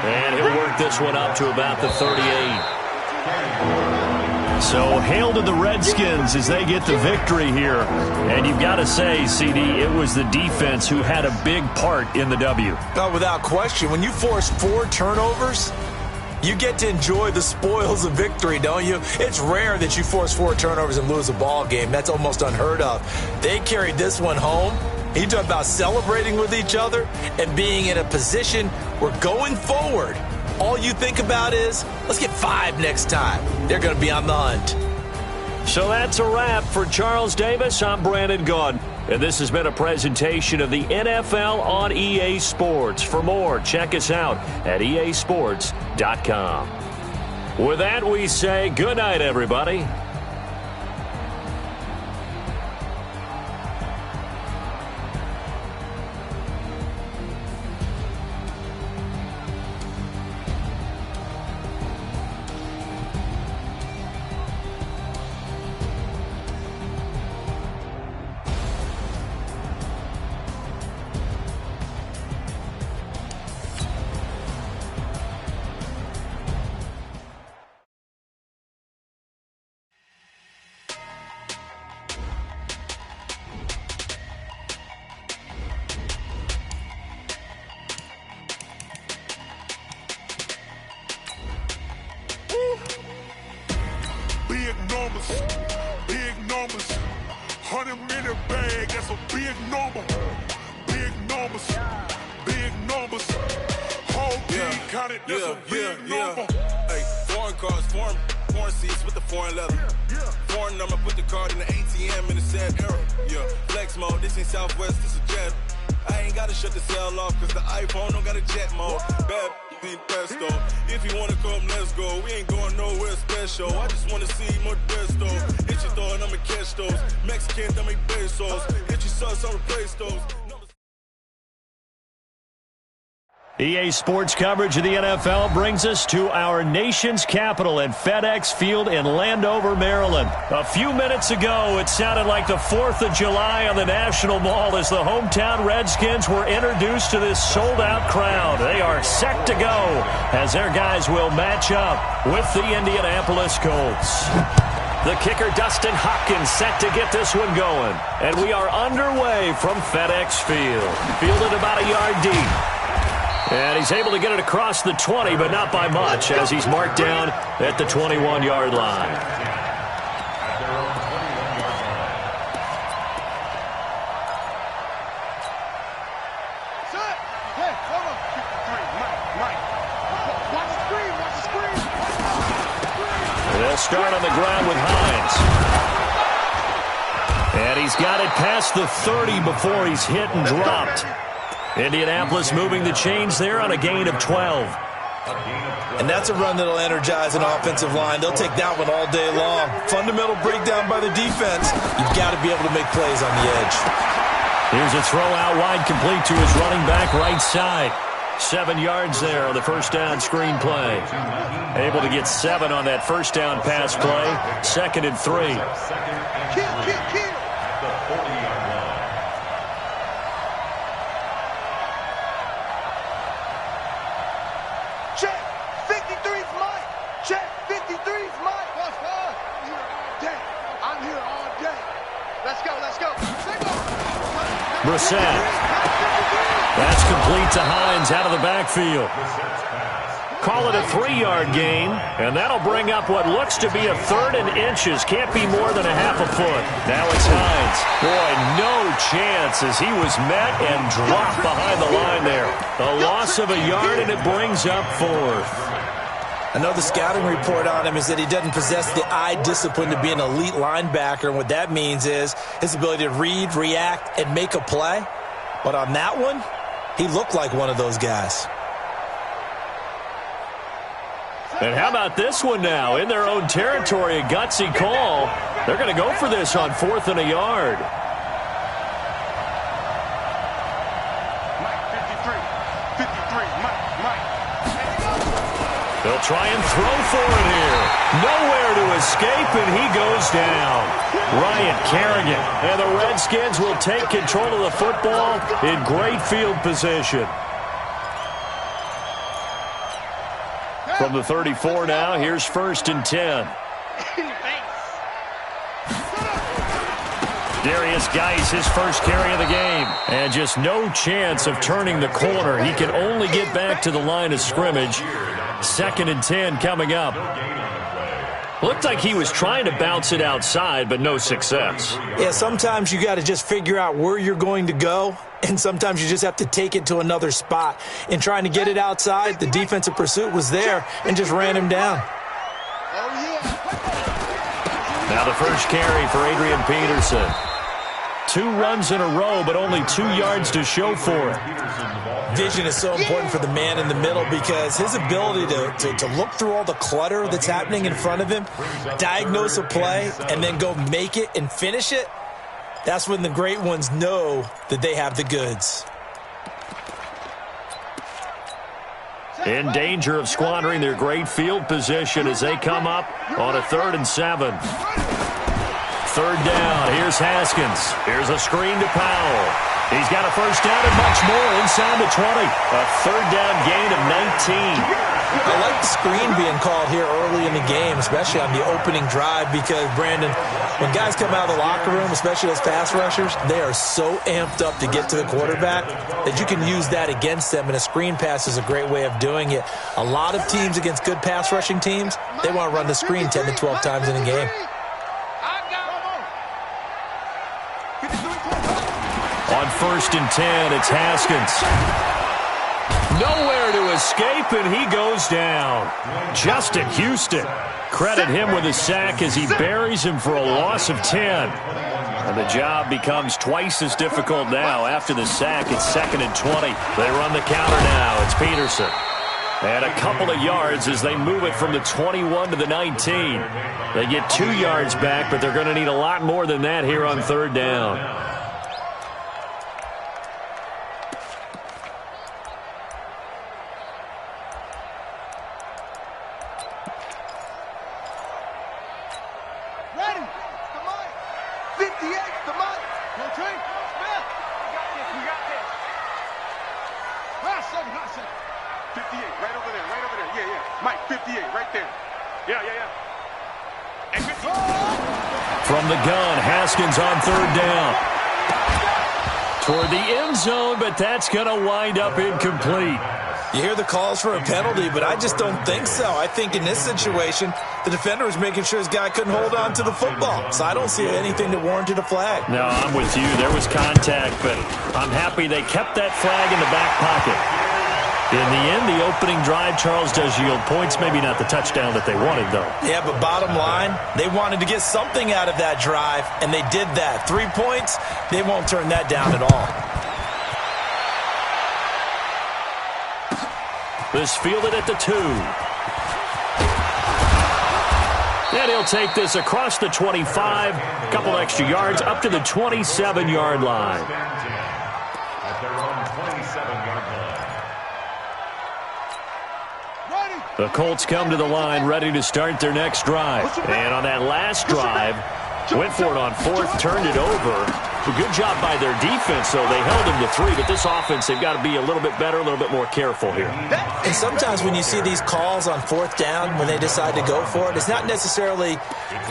And he'll work this one up to about the 38. So hail to the Redskins as they get the victory here. And you've got to say, CD, it was the defense who had a big part in the W. No, without question. When you force 4 turnovers, you get to enjoy the spoils of victory, don't you? It's rare that you force 4 turnovers and lose a ball game. That's almost unheard of. They carried this one home. You talk about celebrating with each other and being in a position where going forward, all you think about is, let's get 5 next time. They're going to be on the hunt. So that's a wrap for Charles Davis. I'm Brandon Gaudin. And this has been a presentation of the NFL on EA Sports. For more, check us out at easports.com. With that, we say good night, everybody. numbers, big numbers. 100 in a bag, that's a big number. Big numbers, big numbers. Whole team counted, that's a big number. Hey, foreign cars, foreign seats with the foreign leather. Foreign number, put the card in the ATM in the sad era. Yeah, flex mode, this ain't Southwest, this is Jet. I ain't gotta shut the cell off, cause the iPhone don't got a jet mode. Bad be pesto. If you wanna come, let's go. We ain't going nowhere special. I just wanna see more Modesto. Hit your door and I'ma catch those. Mexican, dame pesos. Hit your sauce, I'll replace those. EA Sports coverage of the NFL brings us to our nation's capital at FedEx Field in Landover, Maryland. A few minutes ago, it sounded like the 4th of July on the National Mall as the hometown Redskins were introduced to this sold-out crowd. They are set to go as their guys will match up with the Indianapolis Colts. The kicker, Dustin Hopkins, set to get this one going. And we are underway from FedEx Field. Fielded about a yard deep. And he's able to get it across the 20, but not by much, as he's marked down at the 21-yard line. Hey, hold on. 53, Mike. Watch the screen, watch the screen. They'll start on the ground with Hines. And he's got it past the 30 before he's hit and dropped. Indianapolis moving the chains there on a gain of 12. And that's a run that'll energize an offensive line. They'll take that one all day long. Fundamental breakdown by the defense. You've got to be able to make plays on the edge. Here's a throw out wide, complete to his running back right side. 7 yards there on the first down screen play. Able to get 7 on that first down pass play. 2nd and 3. Kill. Check, 53's Mike. Check, 53's Mike. What's up? I'm here all day. Let's go. Brissett. That's complete to Hines out of the backfield. Call it a 3-yard gain, and that'll bring up what looks to be a 3rd and inches. Can't be more than a half a foot. Now it's Hines. Boy, no chance as he was met and dropped behind the line there. A loss of a yard, and it brings up 4th. I know the scouting report on him is that he doesn't possess the eye discipline to be an elite linebacker, and what that means is his ability to read, react, and make a play. But on that one, he looked like one of those guys. And how about this one now? In their own territory, a gutsy call. They're going to go for this on 4th and a yard. Mike, 53, Mike. They'll try and throw for it here. Nowhere to escape, and he goes down. Ryan Kerrigan. And the Redskins will take control of the football in great field position. From the 34 now, here's 1st and 10. Darius Geis, his first carry of the game. And just no chance of turning the corner. He can only get back to the line of scrimmage. 2nd and 10 coming up. Looked like he was trying to bounce it outside, but no success. Yeah, sometimes you got to just figure out where you're going to go, and sometimes you just have to take it to another spot. In trying to get it outside, the defensive pursuit was there and just ran him down. Now the first carry for Adrian Peterson. 2 runs in a row, but only 2 yards to show for it. Vision is so important for the man in the middle because his ability to look through all the clutter that's happening in front of him, diagnose a play, and then go make it and finish it, that's when the great ones know that they have the goods. In danger of squandering their great field position as they come up on a 3rd and 7. 3rd down. Here's Haskins. Here's a screen to Powell. He's got a first down and much more inside the 20. A 3rd down gain of 19. I like the screen being called here early in the game, especially on the opening drive, because, Brandon, when guys come out of the locker room, especially those pass rushers, they are so amped up to get to the quarterback that you can use that against them, and a screen pass is a great way of doing it. A lot of teams against good pass rushing teams, they want to run the screen 10 to 12 times in a game. 1st and 10. It's Haskins. Nowhere to escape, and he goes down. Justin Houston. Credit him with a sack as he buries him for a loss of 10. And the job becomes twice as difficult now. After the sack, it's 2nd and 20. They run the counter now. It's Peterson. And a couple of yards as they move it from the 21 to the 19. They get 2 yards back, but they're going to need a lot more than that here on 3rd down. Ready? The mic. 58, the mic. No train. Smith. We got this. Hot second. 58, right over there. Yeah. Mike, 58, right there. Yeah. And 50. From the gun, Haskins on 3rd down. Toward the end zone, but that's going to wind up incomplete. You hear the calls for a penalty, but I just don't think so. I think in this situation, the defender was making sure his guy couldn't hold on to the football. So I don't see anything that warranted a flag. No, I'm with you. There was contact, but I'm happy they kept that flag in the back pocket. In the end, the opening drive, Charles, does yield points. Maybe not the touchdown that they wanted, though. Yeah, but bottom line, they wanted to get something out of that drive, and they did that. 3 points, they won't turn that down at all. This fielded at the 2. And he'll take this across the 25. A couple extra yards up to the 27-yard line. At their own 27-yard line. The Colts come to the line ready to start their next drive. And on that last drive, went for it on 4th, turned it over. A good job by their defense, though. They held them to 3, but this offense, they've got to be a little bit better, a little bit more careful here. And sometimes when you see these calls on 4th down, when they decide to go for it, it's not necessarily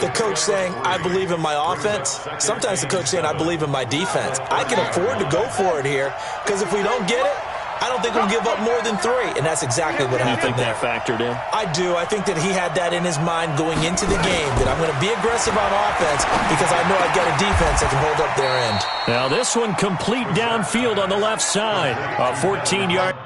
the coach saying, I believe in my offense. Sometimes the coach saying, I believe in my defense. I can afford to go for it here, because if we don't get it, I don't think we'll give up more than 3, and that's exactly what happened there. You think that factored in? I do. I think that he had that in his mind going into the game, that I'm going to be aggressive on offense because I know I've got a defense that can hold up their end. Now this one complete downfield on the left side. A 14-yard.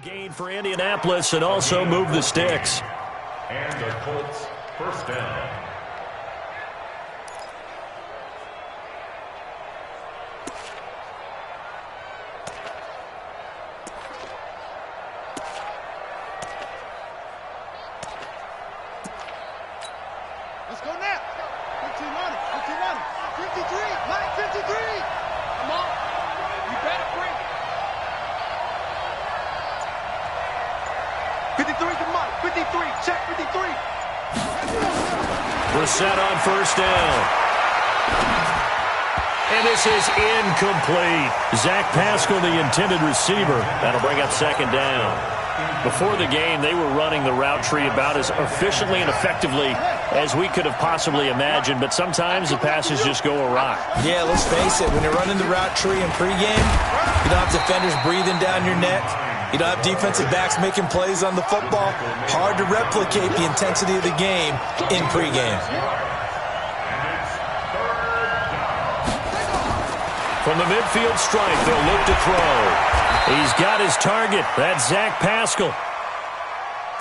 Gain for Indianapolis and also move the sticks. And the Colts, 1st down. Let's go now. 15-1, 53, Mike, 53. Come on. You better bring it. 53 to Mike, 53, check 53. We're set on 1st down. And this is incomplete. Zach Pascal, the intended receiver. That'll bring up 2nd down. Before the game, they were running the route tree about as efficiently and effectively as we could have possibly imagined, but sometimes the passes just go awry. Yeah, let's face it. When you're running the route tree in pregame, you don't have defenders breathing down your neck. You don't have defensive backs making plays on the football. Hard to replicate the intensity of the game in pregame. From the midfield stripe, they'll look to throw. He's got his target. That's Zach Pascal.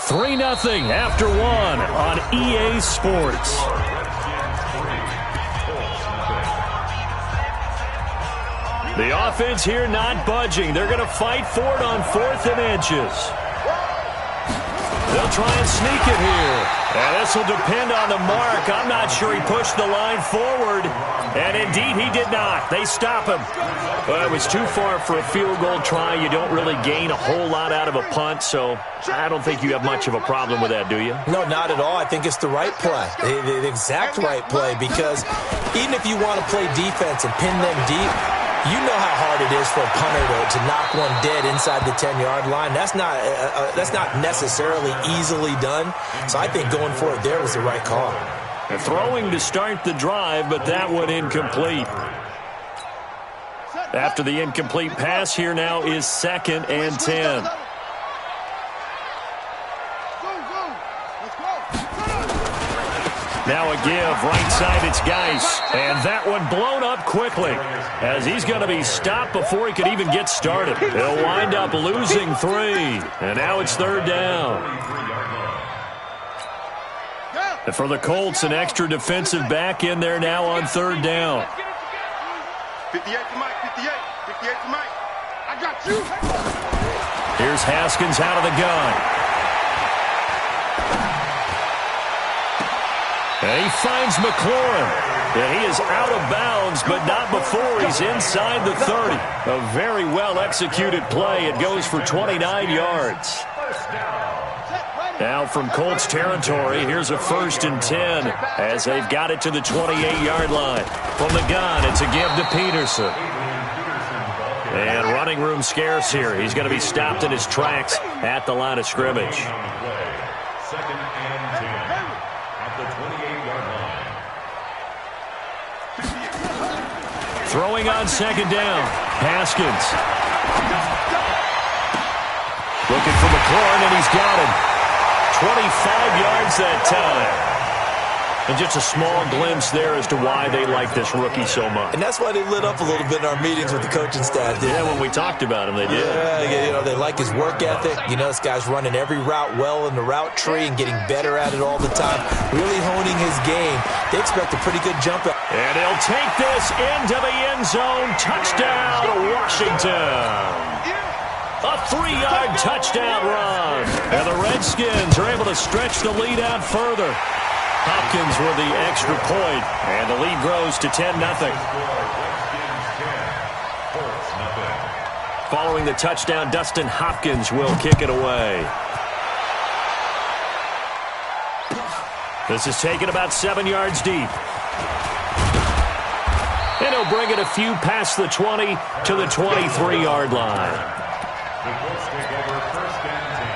3-0 after 1 on EA Sports. The offense here not budging. They're going to fight for it on 4th and inches. They'll try and sneak it here. And this will depend on the mark. I'm not sure he pushed the line forward. And indeed, he did not. They stop him. But it was too far for a field goal try. You don't really gain a whole lot out of a punt, so I don't think you have much of a problem with that, do you? No, not at all. I think it's the right play, the exact right play, because even if you want to play defense and pin them deep, You know how hard it is for a punter to knock one dead inside the 10-yard line. That's not necessarily easily done. So I think going for it there was the right call. Throwing to start the drive, but that one incomplete. After the incomplete pass, here now is 2nd and 10. Now a give, right side, it's Geis. And that one blown up quickly as he's going to be stopped before he could even get started. He'll wind up losing 3. And now it's 3rd down. And for the Colts, an extra defensive back in there now on 3rd down. 58 to Mike, 58. 58 to Mike. I got you. Here's Haskins out of the gun. And he finds McLaurin. And he is out of bounds, but not before he's inside the 30. A very well-executed play. It goes for 29 yards. Now from Colts territory, here's a 1st and 10 as they've got it to the 28-yard line. From the gun, it's a give to Peterson. And running room scarce here. He's going to be stopped in his tracks at the line of scrimmage. 2nd and 10 at the 28-yard line. Throwing on 2nd down, Haskins. Looking for McLaurin, and he's got him. 25 yards that time. And just a small glimpse there as to why they like this rookie so much. And that's why they lit up a little bit in our meetings with the coaching staff. Yeah, when we talked about him, they did. Yeah, you know, they like his work ethic. You know, this guy's running every route well in the route tree and getting better at it all the time, really honing his game. They expect a pretty good jump out. And he'll take this into the end zone. Touchdown, Washington. A 3-yard touchdown run. And the Redskins are able to stretch the lead out further. Hopkins with the extra point, and the lead grows to 10-0. Following the touchdown, Dustin Hopkins will kick it away. This is taken about 7 yards deep. And he'll bring it a few past the 20 to the 23-yard line. The Colts take over 1st and 10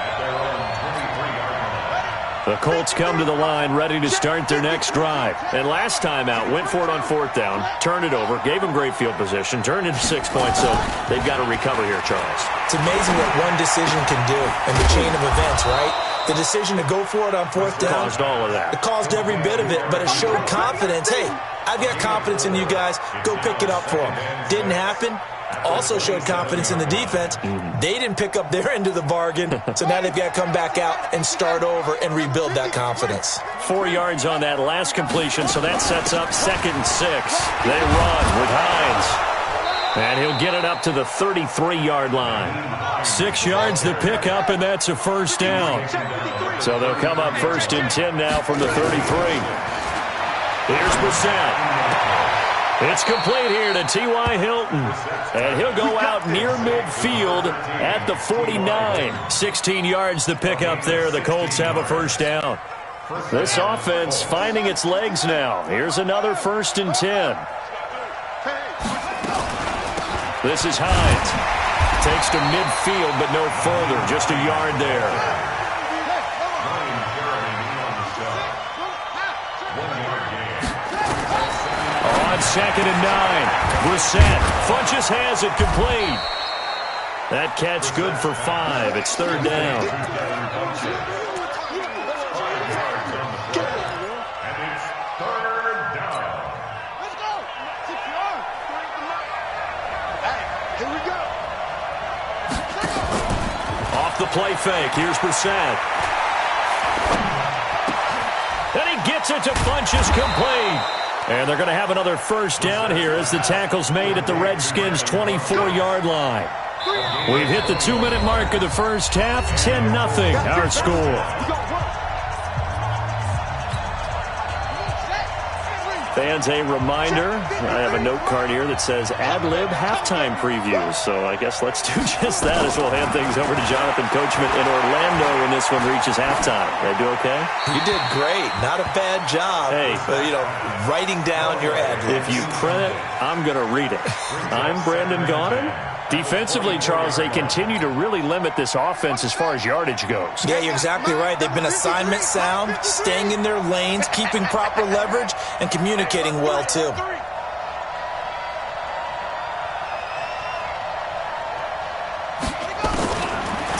at their own 23-yard line. The Colts come to the line ready to start their next drive. And last time out, went for it on 4th down, turned it over, gave them great field position, turned into 6 points, so they've got to recover here, Charles. It's amazing what one decision can do in the chain of events, right? The decision to go for it on 4th down. Caused all of that. It caused every bit of it, but it showed confidence. Hey, I've got confidence in you guys. Go pick it up for them. Didn't happen. Also showed confidence in the defense. They didn't pick up their end of the bargain, so now they've got to come back out and start over and rebuild that confidence. 4 yards on that last completion, so that sets up 2nd and 6. They run with Hines. And he'll get it up to the 33-yard line. 6 yards to pick up, and that's a 1st down. So they'll come up 1st and 10 now from the 33. Here's Brissett. It's complete here to T.Y. Hilton. And he'll go out near midfield at the 49. 16 yards to pick up there. The Colts have a 1st down. This offense finding its legs now. Here's another 1st and 10. This is Hines. Takes to midfield, but no further. Just a yard there. On 2nd and 9. Brissett. Funches has it complete. That catch good for 5. It's 3rd down. The play fake. Here's Brissett. And he gets it to Funches complete. And they're going to have another 1st down here as the tackle's made at the Redskins' 24-yard line. We've hit the 2-minute mark of the first half. 10-0 our score. Fans, a reminder, I have a note card here that says ad-lib halftime previews. So I guess let's do just that as we'll hand things over to Jonathan Coachman in Orlando when this one reaches halftime. Did I do okay? You did great. Not a bad job. Hey. Writing down your ad-libs. If you print it, I'm going to read it. I'm Brandon Gaudin. Defensively, Charles, they continue to really limit this offense as far as yardage goes. Yeah, you're exactly right. They've been assignment sound, staying in their lanes, keeping proper leverage, and communicating well, too.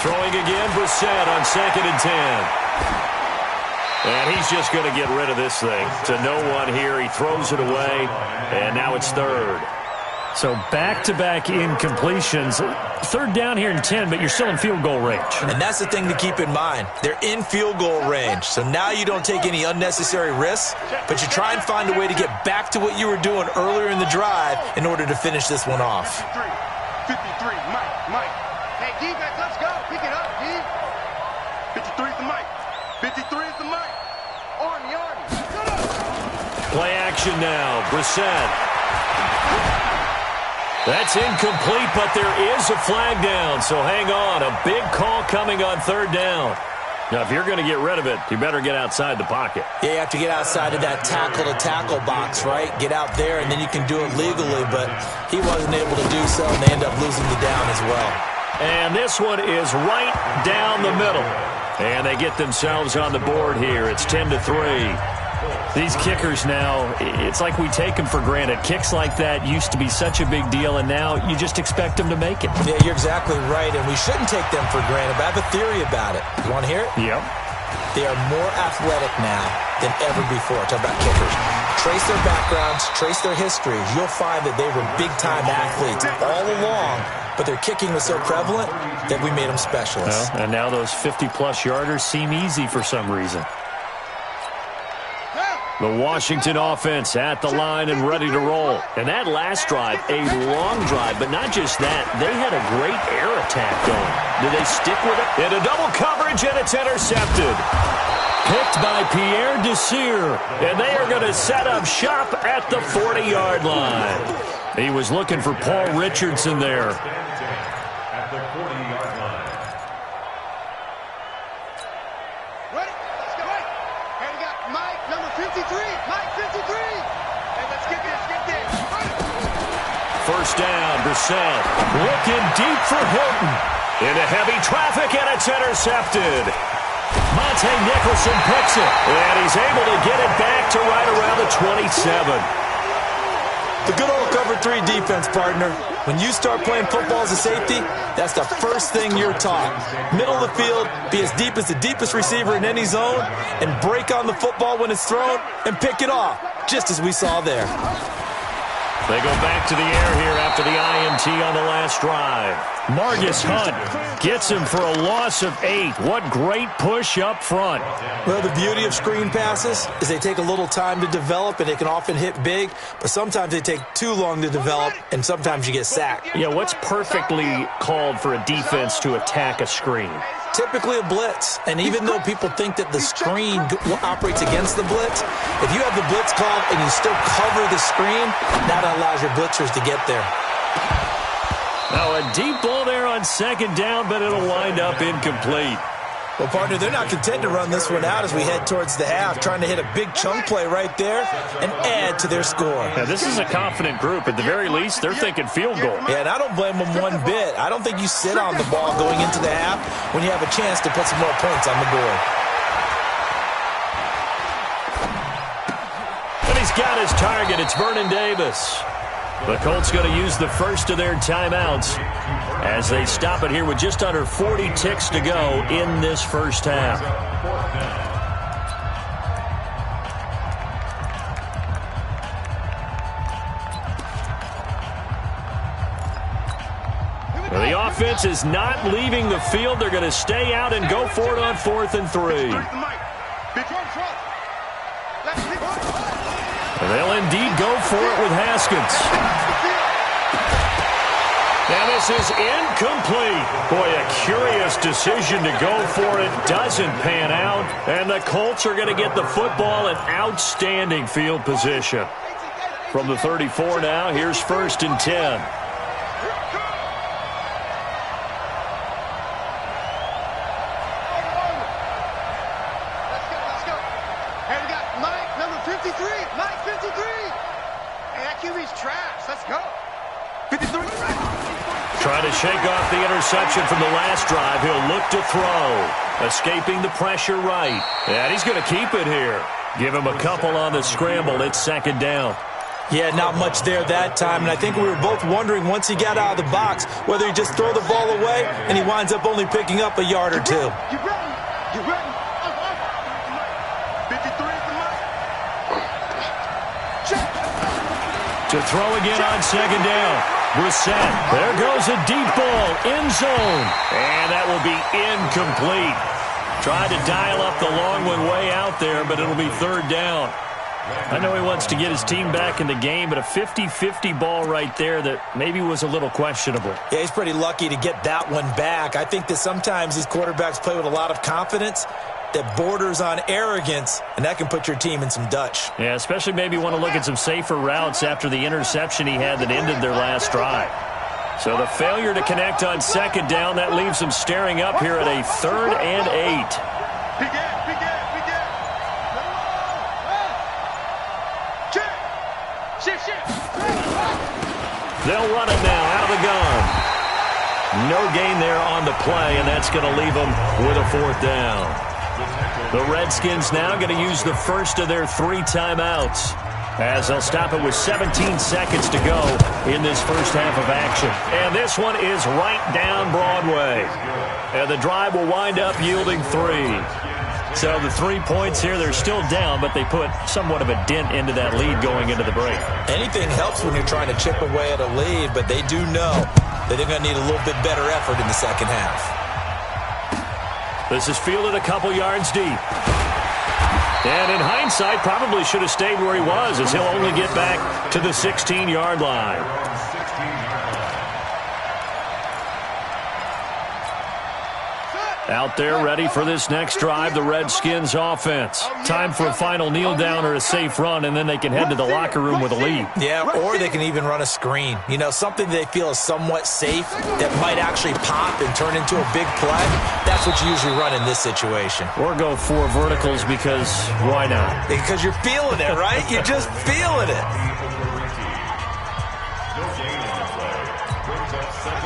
Throwing again, Brissett on 2nd and 10. And he's just going to get rid of this thing. To no one here. He throws it away, and now it's 3rd. So back-to-back incompletions. 3rd down here in 10, but you're still in field goal range. And that's the thing to keep in mind. They're in field goal range. So now you don't take any unnecessary risks, but you try and find a way to get back to what you were doing earlier in the drive in order to finish this one off. 53, Mike. Hey, defense, let's go. Pick it up, D. 53 is the Mike. 53 is the Mike. Army. Play action now. Brissett. That's incomplete, but there is a flag down, so hang on. A big call coming on 3rd down. Now, if you're going to get rid of it, you better get outside the pocket. Yeah, you have to get outside of that tackle-to-tackle box, right? Get out there, and then you can do it legally, but he wasn't able to do so, and they end up losing the down as well. And this one is right down the middle. And they get themselves on the board here. It's 10-3. These kickers now, it's like we take them for granted. Kicks like that used to be such a big deal, and now you just expect them to make it. Yeah, you're exactly right, and we shouldn't take them for granted, but I have a theory about it. You want to hear it? Yep. They are more athletic now than ever before. Talk about kickers. Trace their backgrounds, trace their histories. You'll find that they were big-time athletes all along, but their kicking was so prevalent that we made them specialists. Well, and now those 50-plus yarders seem easy for some reason. The Washington offense at the line and ready to roll. And that last drive, a long drive, but not just that. They had a great air attack going. Do they stick with it? Into double coverage, and it's intercepted. Picked by Pierre Desir. And they are going to set up shop at the 40-yard line. He was looking for Paul Richardson there. At the 40-yard line. Ready? Let's go. And we got Mike, number 53. Mike, 53. Hey, let's get this. First down, Brissett. Looking deep for Hilton. Into heavy traffic, and it's intercepted. Monte Nicholson picks it, and he's able to get it back to right around the 27. The good old cover 3 defense, partner. When you start playing football as a safety, that's the first thing you're taught. Middle of the field, be as deep as the deepest receiver in any zone, and break on the football when it's thrown and pick it off, just as we saw there. They go back to the air here after the INT on the last drive. Margus Hunt gets him for a loss of 8. What great push up front. Well, the beauty of screen passes is they take a little time to develop, and they can often hit big, but sometimes they take too long to develop, and sometimes you get sacked. Yeah, what's perfectly called for a defense to attack a screen? Typically a blitz, and even though people think that the screen operates against the blitz, if you have the blitz called and you still cover the screen, that allows your blitzers to get there. Now a deep ball there on 2nd down, but it'll wind up incomplete. Well, partner, they're not content to run this one out as we head towards the half, trying to hit a big chunk play right there and add to their score. Yeah, this is a confident group. At the very least, they're thinking field goal. Yeah, and I don't blame them one bit. I don't think you sit on the ball going into the half when you have a chance to put some more points on the board. And he's got his target. It's Vernon Davis. The Colts going to use the first of their timeouts as they stop it here with just under 40 ticks to go in this first half. Well, the offense is not leaving the field. They're going to stay out and go for it on 4th and 3. And they'll indeed go for it with Haskins. And this is incomplete. Boy, a curious Best decision to go for it doesn't pan out, and the Colts are going to get the football in outstanding field position. From the 34 now, here's 1st and 10. Trying to shake off the interception from the last drive. He'll look to throw. Escaping the pressure right. And he's going to keep it here. Give him a couple on the scramble. It's 2nd down. Yeah, not much there that time. And I think we were both wondering once he got out of the box whether he just throw the ball away and he winds up only picking up a yard or two. You ready? You ready? 53 is the mark. Check. To throw again on 2nd down. Brissett. There goes a deep ball. End zone. And that will be incomplete. Tried to dial up the long one way out there, but it'll be 3rd down. I know he wants to get his team back in the game, but a 50-50 ball right there that maybe was a little questionable. Yeah, he's pretty lucky to get that one back. I think that sometimes these quarterbacks play with a lot of confidence that borders on arrogance, and that can put your team in some Dutch. Yeah, especially maybe want to look at some safer routes after the interception he had that ended their last drive. So the failure to connect on 2nd down, that leaves them staring up here at a 3rd and 8. They'll run it now out of the gun. No gain there on the play, and that's going to leave them with a 4th down. The Redskins now going to use the first of their 3 timeouts, as they'll stop it with 17 seconds to go in this first half of action. And this one is right down Broadway. And the drive will wind up yielding 3. So the 3 points here, they're still down, but they put somewhat of a dent into that lead going into the break. Anything helps when you're trying to chip away at a lead, but they do know that they're going to need a little bit better effort in the second half. This is fielded a couple yards deep. And in hindsight, probably should have stayed where he was, as he'll only get back to the 16-yard line. Out there ready for this next drive, the Redskins offense. Time for a final kneel down or a safe run, and then they can head to the locker room with a lead. Yeah, or they can even run a screen. You know, something they feel is somewhat safe that might actually pop and turn into a big play. That's what you usually run in this situation. Or go 4 verticals, because why not? Because you're feeling it, right? You're just feeling it.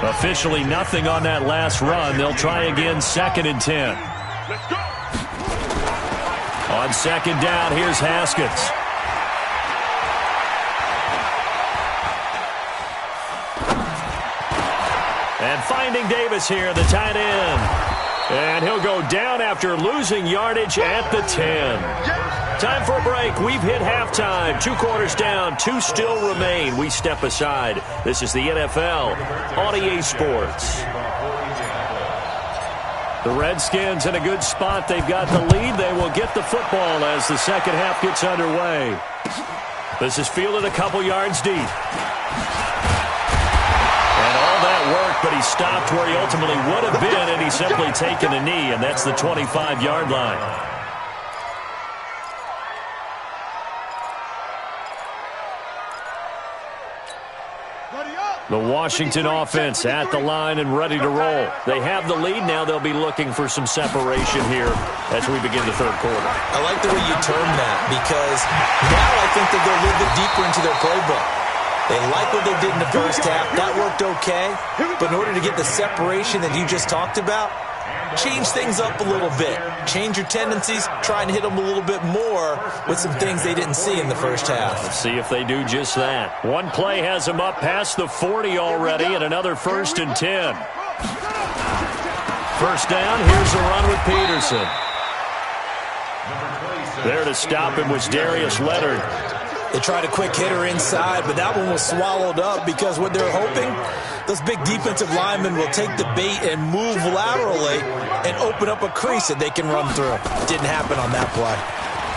Officially nothing on that last run. They'll try again, 2nd and 10. Let's go. On 2nd down, here's Haskins. And finding Davis here, the tight end. And he'll go down after losing yardage at the 10. Time for a break. We've hit halftime. 2 quarters down. 2 still remain. We step aside. This is the NFL on EA Sports. The Redskins in a good spot. They've got the lead. They will get the football as the second half gets underway. This is fielded a couple yards deep. And all that work, but he stopped where he ultimately would have been, and he's simply taken a knee, and that's the 25-yard line. The Washington offense at the line and ready to roll. They have the lead. Now they'll be looking for some separation here as we begin the third quarter. I like the way you term that, because now I think they'll go a little bit deeper into their playbook. They like what they did in the first half. That worked okay. But in order to get the separation that you just talked about, change things up a little bit. Change your tendencies. Try and hit them a little bit more with some things they didn't see in the first half. Let's see if they do just that. One play has them up past the 40 already, and another 1st and 10. First down, here's the run with Peterson. There to stop him was Darius Leonard. They tried a quick hitter inside, but that one was swallowed up because what they're hoping, those big defensive linemen will take the bait and move laterally and open up a crease that they can run through. Didn't happen on that play.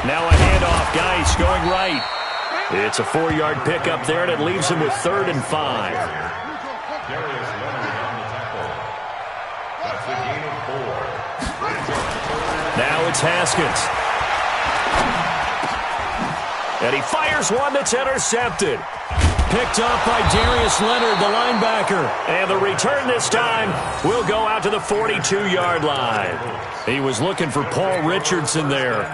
Now a handoff, Geis going right. It's a 4-yard pickup there, and it leaves him with 3rd and 5. Darius Leonard on the tackle. That's a gain of It's Haskins. And he fires one that's intercepted. Picked up by Darius Leonard, the linebacker. And the return this time will go out to the 42-yard line. He was looking for Paul Richardson there.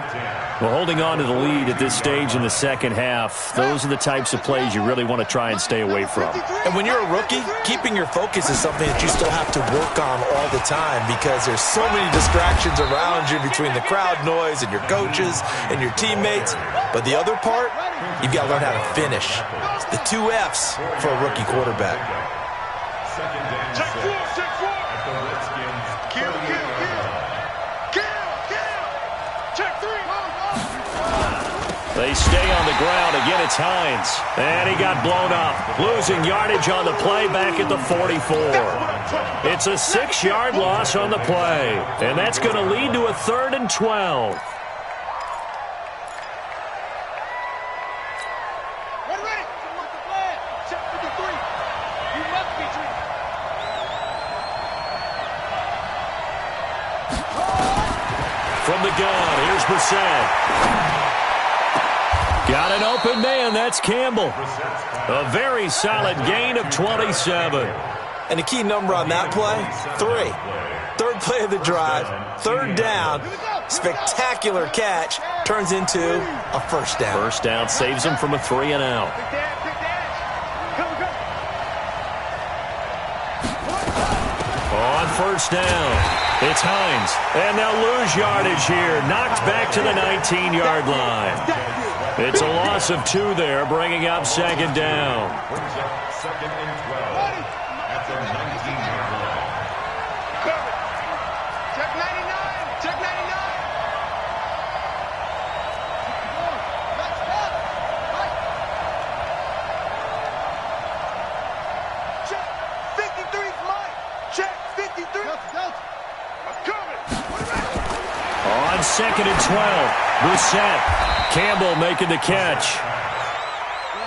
Well, holding on to the lead at this stage in the second half, those are the types of plays you really want to try and stay away from. And when you're a rookie, keeping your focus is something that you still have to work on all the time because there's so many distractions around you between the crowd noise and your coaches and your teammates. But the other part, you've got to learn how to finish. It's the 2 F's for a rookie quarterback. Second down, Check 4, check 4. at the Redskins' Kill. 30-yard line. Check 3. They stay on the ground. Again, it's Hines. And he got blown up. Losing yardage on the play back at the 44. It's a 6-yard loss on the play. And that's going to lead to a 3rd and 12. Check 53. You must be treated. From the gun, here's Brissett. Got an open man, that's Campbell. A very solid gain of 27. And the key number on that play, 3. Third play of the drive, 3rd down, spectacular catch, turns into a 1st down. First down saves him from a 3 and out. Big dash. Come. On 1st down, it's Hines. And they'll lose yardage here. Knocked back to the 19-yard line. It's a loss of 2 there, bringing up 2nd down. Brings up 2nd and 12 at the 19-yard line. Cover. Check 99. Check 99. Check 53 's mine. Check 53. I'm coming. On 2nd and 12, Brissett. Campbell making the catch.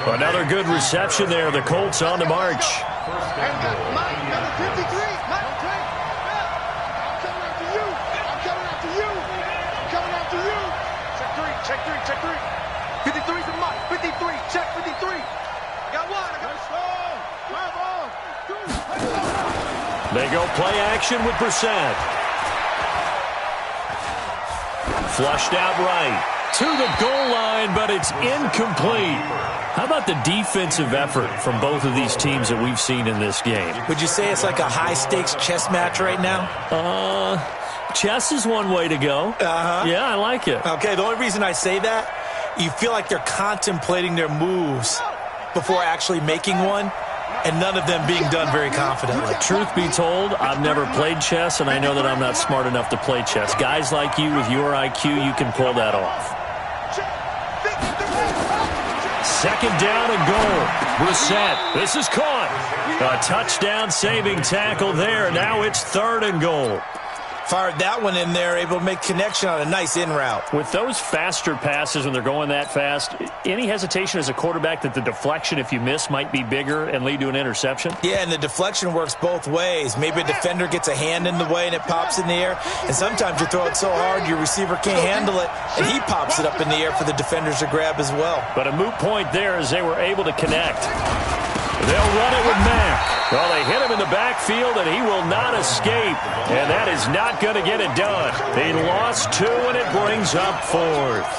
Another good reception there. The Colts on the march. And got Mike, number 53. Mike, I'm coming after you. I'm coming after you. I'm coming after you. Check 3. 53's a Mike. 53. Check 53. I got one. They go play action with Brissett. Flushed out right. To the goal line, but it's incomplete. How about the defensive effort from both of these teams that we've seen in this game? Would you say it's like a high-stakes chess match right now? Chess is one way to go. Yeah, I like it. Okay, the only reason I say that, you feel like they're contemplating their moves before actually making one, and none of them being done very confidently. Truth be told, I've never played chess, and I know that I'm not smart enough to play chess. Guys like you with your IQ, you can pull that off. 2nd down and goal. Brissett, this is caught. A touchdown-saving tackle there. Now it's 3rd and goal. Fired that one in there, able to make connection on a nice in route. With those faster passes when they're going that fast, any hesitation as a quarterback that the deflection, if you miss, might be bigger and lead to an interception? Yeah, and the deflection works both ways. Maybe a defender gets a hand in the way and it pops in the air, and sometimes you throw it so hard your receiver can't handle it, and he pops it up in the air for the defenders to grab as well. But a moot point there as they were able to connect. They'll run it with Mack. Well, they hit him in the backfield, and he will not escape. And that is not going to get it done. He lost 2, and it brings up 4th.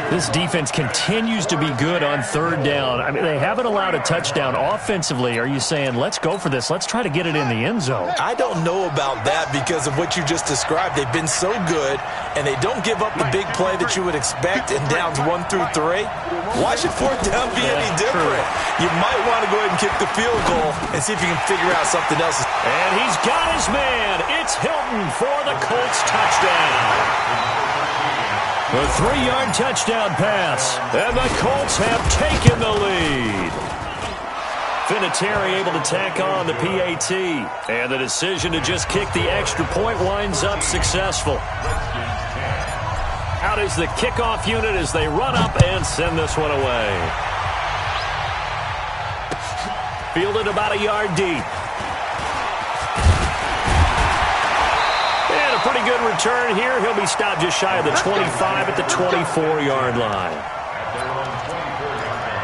This defense continues to be good on 3rd down. I mean, they haven't allowed a touchdown. Offensively, are you saying, let's go for this, let's try to get it in the end zone? I don't know about that because of what you just described. They've been so good, and they don't give up the big play that you would expect in downs 1 through 3. Why should 4th down be any different? You might want to go ahead and kick the field goal and see if you can figure out something else. And he's got his man. It's Hilton for the Colts touchdown. A 3-yard touchdown pass, and the Colts have taken the lead. Vinatieri able to tack on the PAT, and the decision to just kick the extra point winds up successful. Out is the kickoff unit as they run up and send this one away. Fielded about a yard deep. And a pretty good good return here. He'll be stopped just shy of the 25 at the 24-yard line. At their own 24-yard line.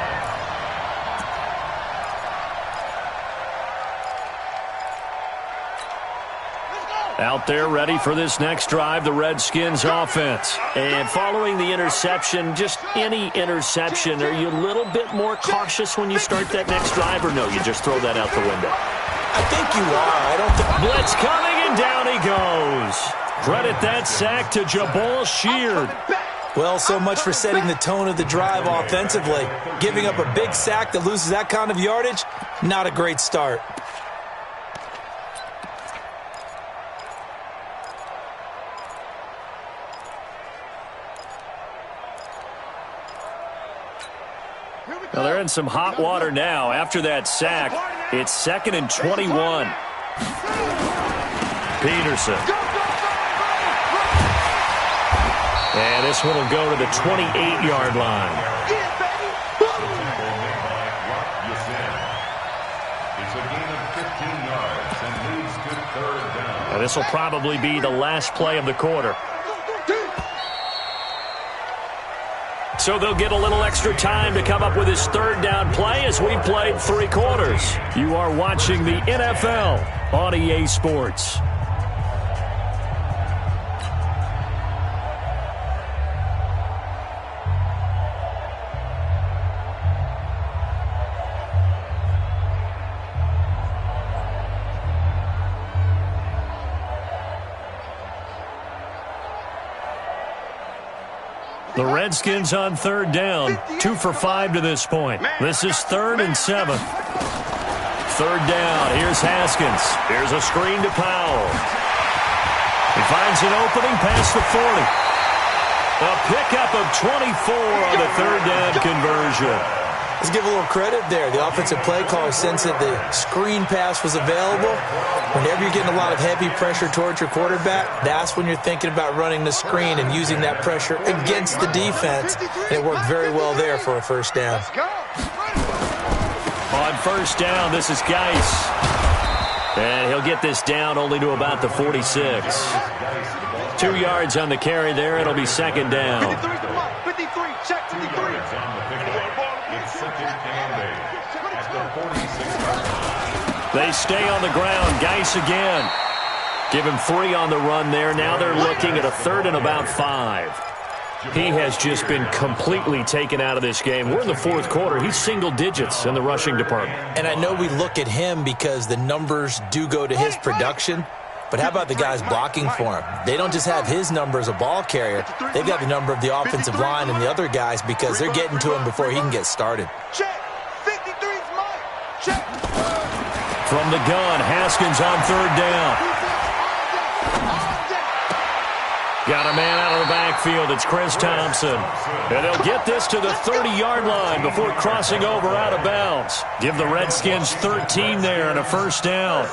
Out there ready for this next drive, the Redskins offense. And following the interception, just any interception, are you a little bit more cautious when you start that next drive, or no, you just throw that out the window? I think you are. I don't think... Blitz coming, and down he goes. Credit that sack to Jabal Sheard. Well, so much for setting the tone of the drive offensively. Giving up a big sack that loses that kind of yardage, not a great start. Well, they're in some hot water now. After that sack, it's 2nd and 21. Peterson. And this one will go to the 28-yard line. It's a gain of 15 yards and leads to 3rd down. And this will probably be the last play of the quarter. So they'll get a little extra time to come up with his 3rd down play as we've played 3 quarters. You are watching the NFL on EA Sports. The Redskins on 3rd down, 2 for 5 to this point. This is 3rd and 7. 3rd down, here's Haskins. Here's a screen to Powell. He finds an opening past the 40. A pickup of 24 on the 3rd down conversion. Let's give a little credit there. The offensive play caller sensed that the screen pass was available. Whenever you're getting a lot of heavy pressure towards your quarterback, that's when you're thinking about running the screen and using that pressure against the defense. And it worked very well there for a 1st down. On 1st down, this is Geis. And he'll get this down only to about the 46. 2 yards on the carry there. It'll be 2nd down. 53, check 53. They stay on the ground. Geis again. Give him 3 on the run there. Now they're looking at a 3rd and about 5. He has just been completely taken out of this game. We're in the 4th quarter. He's single digits in the rushing department. And I know we look at him because the numbers do go to his production. But how about the guys blocking for him? They don't just have his number as a ball carrier. They've got the number of the offensive line and the other guys because they're getting to him before he can get started. Check. 53's mine. Check. From the gun, Haskins on 3rd down. Got a man out of the backfield. It's Chris Thompson. And they'll get this to the 30-yard line before crossing over out of bounds. Give the Redskins 13 there and a 1st down.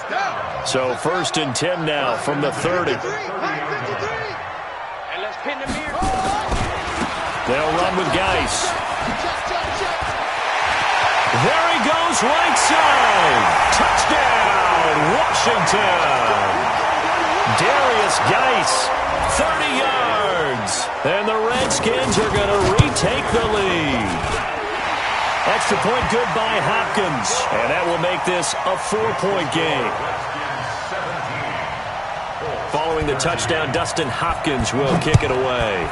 So 1st and 10 now from the 30. They'll run with Geis. There he goes, right side. Touchdown, Washington. Darius Geis, 30 yards. And the Redskins are going to retake the lead. Extra point good by Hopkins. And that will make this a 4-point game. Following the touchdown, Dustin Hopkins will kick it away.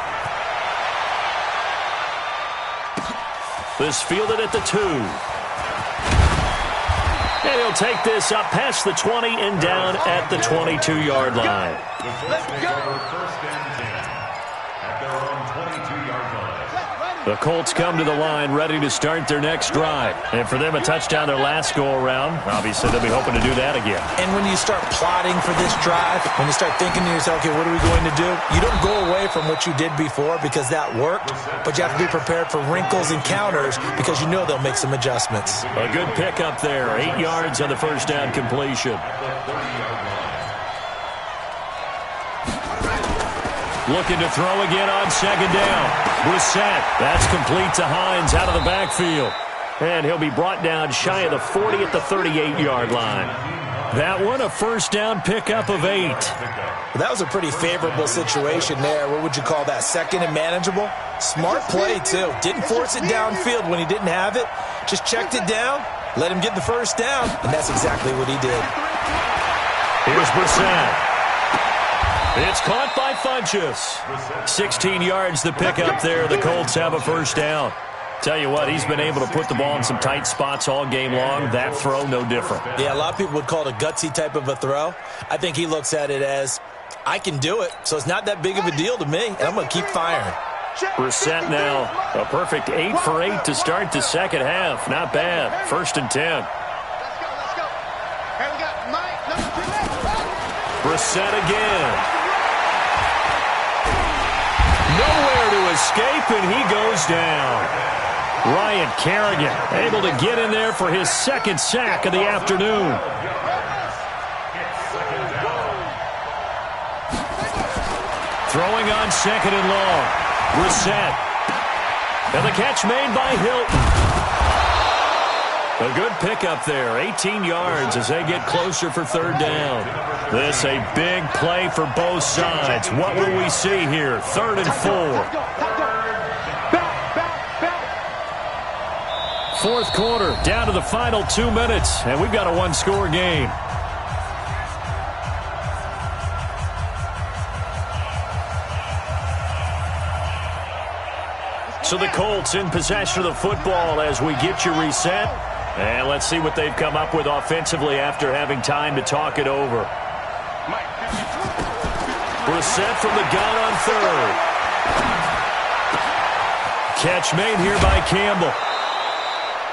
This fielded at the 2. And he'll take this up past the 20 and down at the 22-yard line. Let's go. 1st and 10 at their own 22-yard line. The Colts come to the line ready to start their next drive. And for them, a touchdown their last go-around. Obviously, they'll be hoping to do that again. And when you start plotting for this drive, when you start thinking to yourself, okay, what are we going to do? You don't go away from what you did before because that worked, but you have to be prepared for wrinkles and counters because you know they'll make some adjustments. A good pickup there. 8 yards on the 1st down completion. Looking to throw again on 2nd down. Brissett, that's complete to Hines out of the backfield. And he'll be brought down shy of the 40 at the 38-yard line. That one, a first down pickup of 8. That was a pretty favorable situation there. What would you call that? Second and manageable? Smart play, too. Didn't force it downfield when he didn't have it. Just checked it down, let him get the first down, and that's exactly what he did. Here's Brissett. It's caught by Funchess. 16 yards the pickup there. The Colts have a first down. Tell you what, he's been able to put the ball in some tight spots all game long. That throw, no different. Yeah, a lot of people would call it a gutsy type of a throw. I think he looks at it as, I can do it, so it's not that big of a deal to me, and I'm going to keep firing. Brissett now, a perfect 8 for 8 to start the second half. Not bad. 1st and 10. Let's go. Hey, we got Mike, number 2. Brissett again. Nowhere to escape, and he goes down. Ryan Kerrigan able to get in there for his second sack of the afternoon. Throwing on 2nd and long. Brissett. And the catch made by Hilton. A good pickup there. 18 yards as they get closer for 3rd down. This a big play for both sides. What will we see here? 3rd and 4. 4th quarter, down to the final 2 minutes, and we've got a 1-score game. So the Colts in possession of the football as we get you reset. And let's see what they've come up with offensively after having time to talk it over. Brissett from the gun on 3rd. Catch made here by Campbell.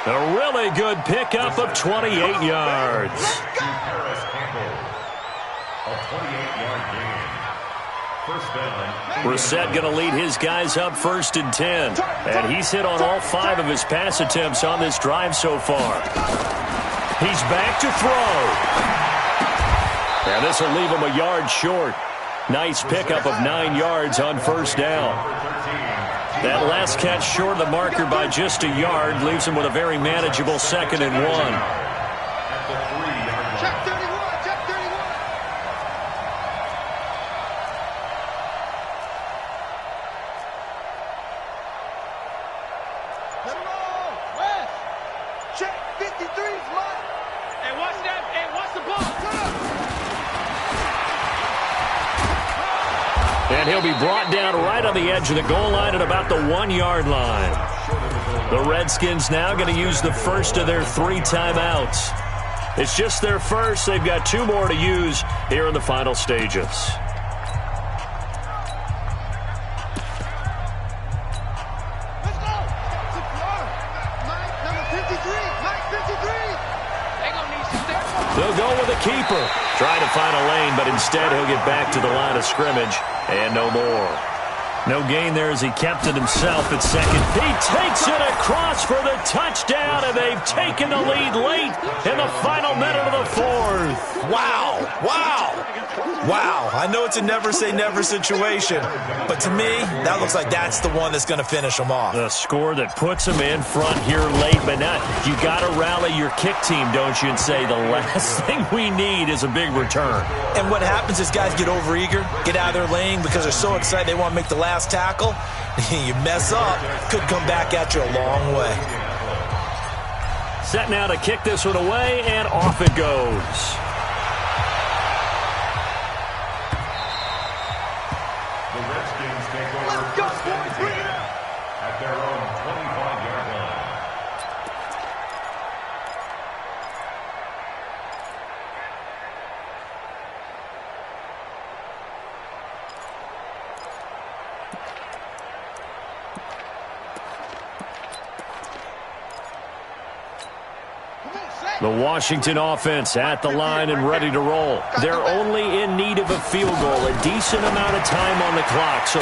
A really good pickup of 28 yards. Brissett going to lead his guys up 1st and 10. And he's hit on all 5 of his pass attempts on this drive so far. He's back to throw. And this will leave him a yard short. Nice pickup of 9 yards on 1st down. That last catch short of the marker by just a yard leaves him with a very manageable 2nd and 1. Check 31, check 31. Let it roll. West. Check 53's Mike. Hey, watch that. Hey, watch the ball. And he'll be brought down right on the edge of the goal line at about the 1-yard line. The Redskins now going to use the first of their 3 timeouts. It's just their first. They've got 2 more to use here in the final stages. Let's go. Mike, number 53. Mike, 53. They gonna need some steps. They'll go with a keeper. Trying to find a lane, but instead he'll get back to the line of scrimmage. And no more. No gain there as he kept it himself at 2nd. He takes it across for the touchdown, and they've taken the lead late in the final minute of the 4th. Wow. I know it's a never-say-never situation, but to me, that looks like that's the one that's going to finish them off. The score that puts them in front here late, but not. You got to rally your kick team, don't you, and say the last thing we need is a big return. And what happens is guys get overeager, get out of their lane because they're so excited they want to make the last tackle. You mess up, could come back at you a long way. Set now to kick this one away, and off it goes. The Redskins take over first and 10 at their own 25-yard line. The Washington offense at the line and ready to roll. They're only in need of a field goal, a decent amount of time on the clock. So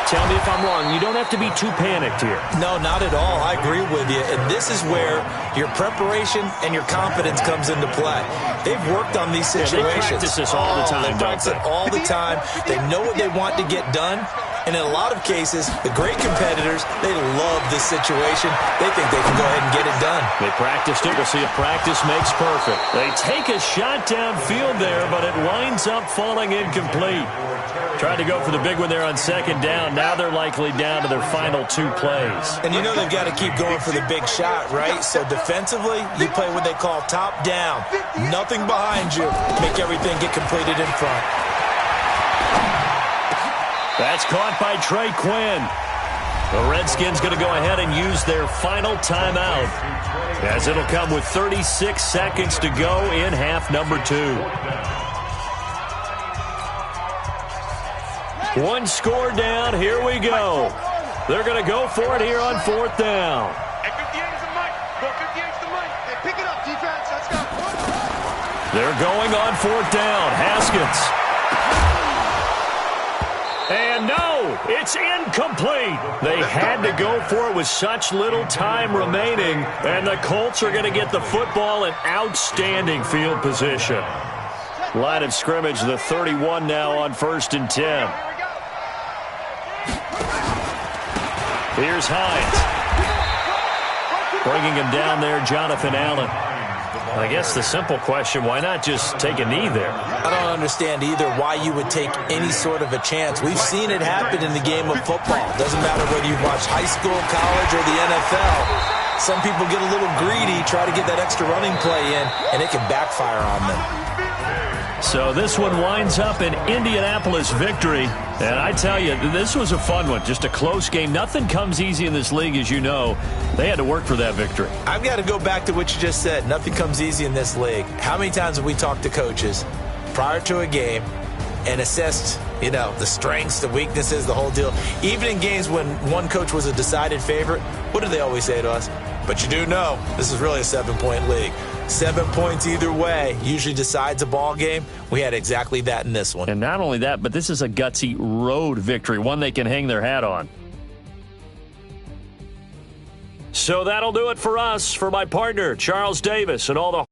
tell me if I'm wrong. You don't have to be too panicked here. No, not at all. I agree with you. And this is where your preparation and your confidence comes into play. They've worked on these situations. They practice this all the time, They practice it all the time. They know what they want to get done. And in a lot of cases, the great competitors, they love this situation. They think they can go ahead and get it done. They practiced it. We'll see if practice makes perfect. They take a shot downfield there, but it winds up falling incomplete. Tried to go for the big one there on second down. Now they're likely down to their final 2 plays. And you know they've got to keep going for the big shot, right? So defensively, you play what they call top down. Nothing behind you. Make everything get completed in front. That's caught by Trey Quinn. The Redskins going to go ahead and use their final timeout, as it'll come with 36 seconds to go in half number 2. 1 score down. Here we go. They're going to go for it here on 4th down. At 58 is the mic. Go 58 is the mic. Hey, pick it up, defense. Let's go. They're going on 4th down. Haskins. And no, it's incomplete. They had to go for it with such little time remaining, and the Colts are going to get the football in outstanding field position. Line of scrimmage, the 31 now on 1st and 10. Here's Hines. Bringing him down there, Jonathan Allen. I guess the simple question, why not just take a knee there? I don't understand either why you would take any sort of a chance. We've seen it happen in the game of football. Doesn't matter whether you watch high school, college, or the NFL. Some people get a little greedy, try to get that extra running play in, and it can backfire on them. So this one winds up an Indianapolis victory. And I tell you, this was a fun one. Just a close game. Nothing comes easy in this league, as you know. They had to work for that victory. I've got to go back to what you just said. Nothing comes easy in this league. How many times have we talked to coaches prior to a game and assessed, the strengths, the weaknesses, the whole deal? Even in games when one coach was a decided favorite, what do they always say to us? But you do know this is really a 7-point league. 7 points either way usually decides a ball game. We had exactly that in this one. And not only that, but this is a gutsy road victory, one they can hang their hat on. So that'll do it for us. For my partner, Charles Davis, and all the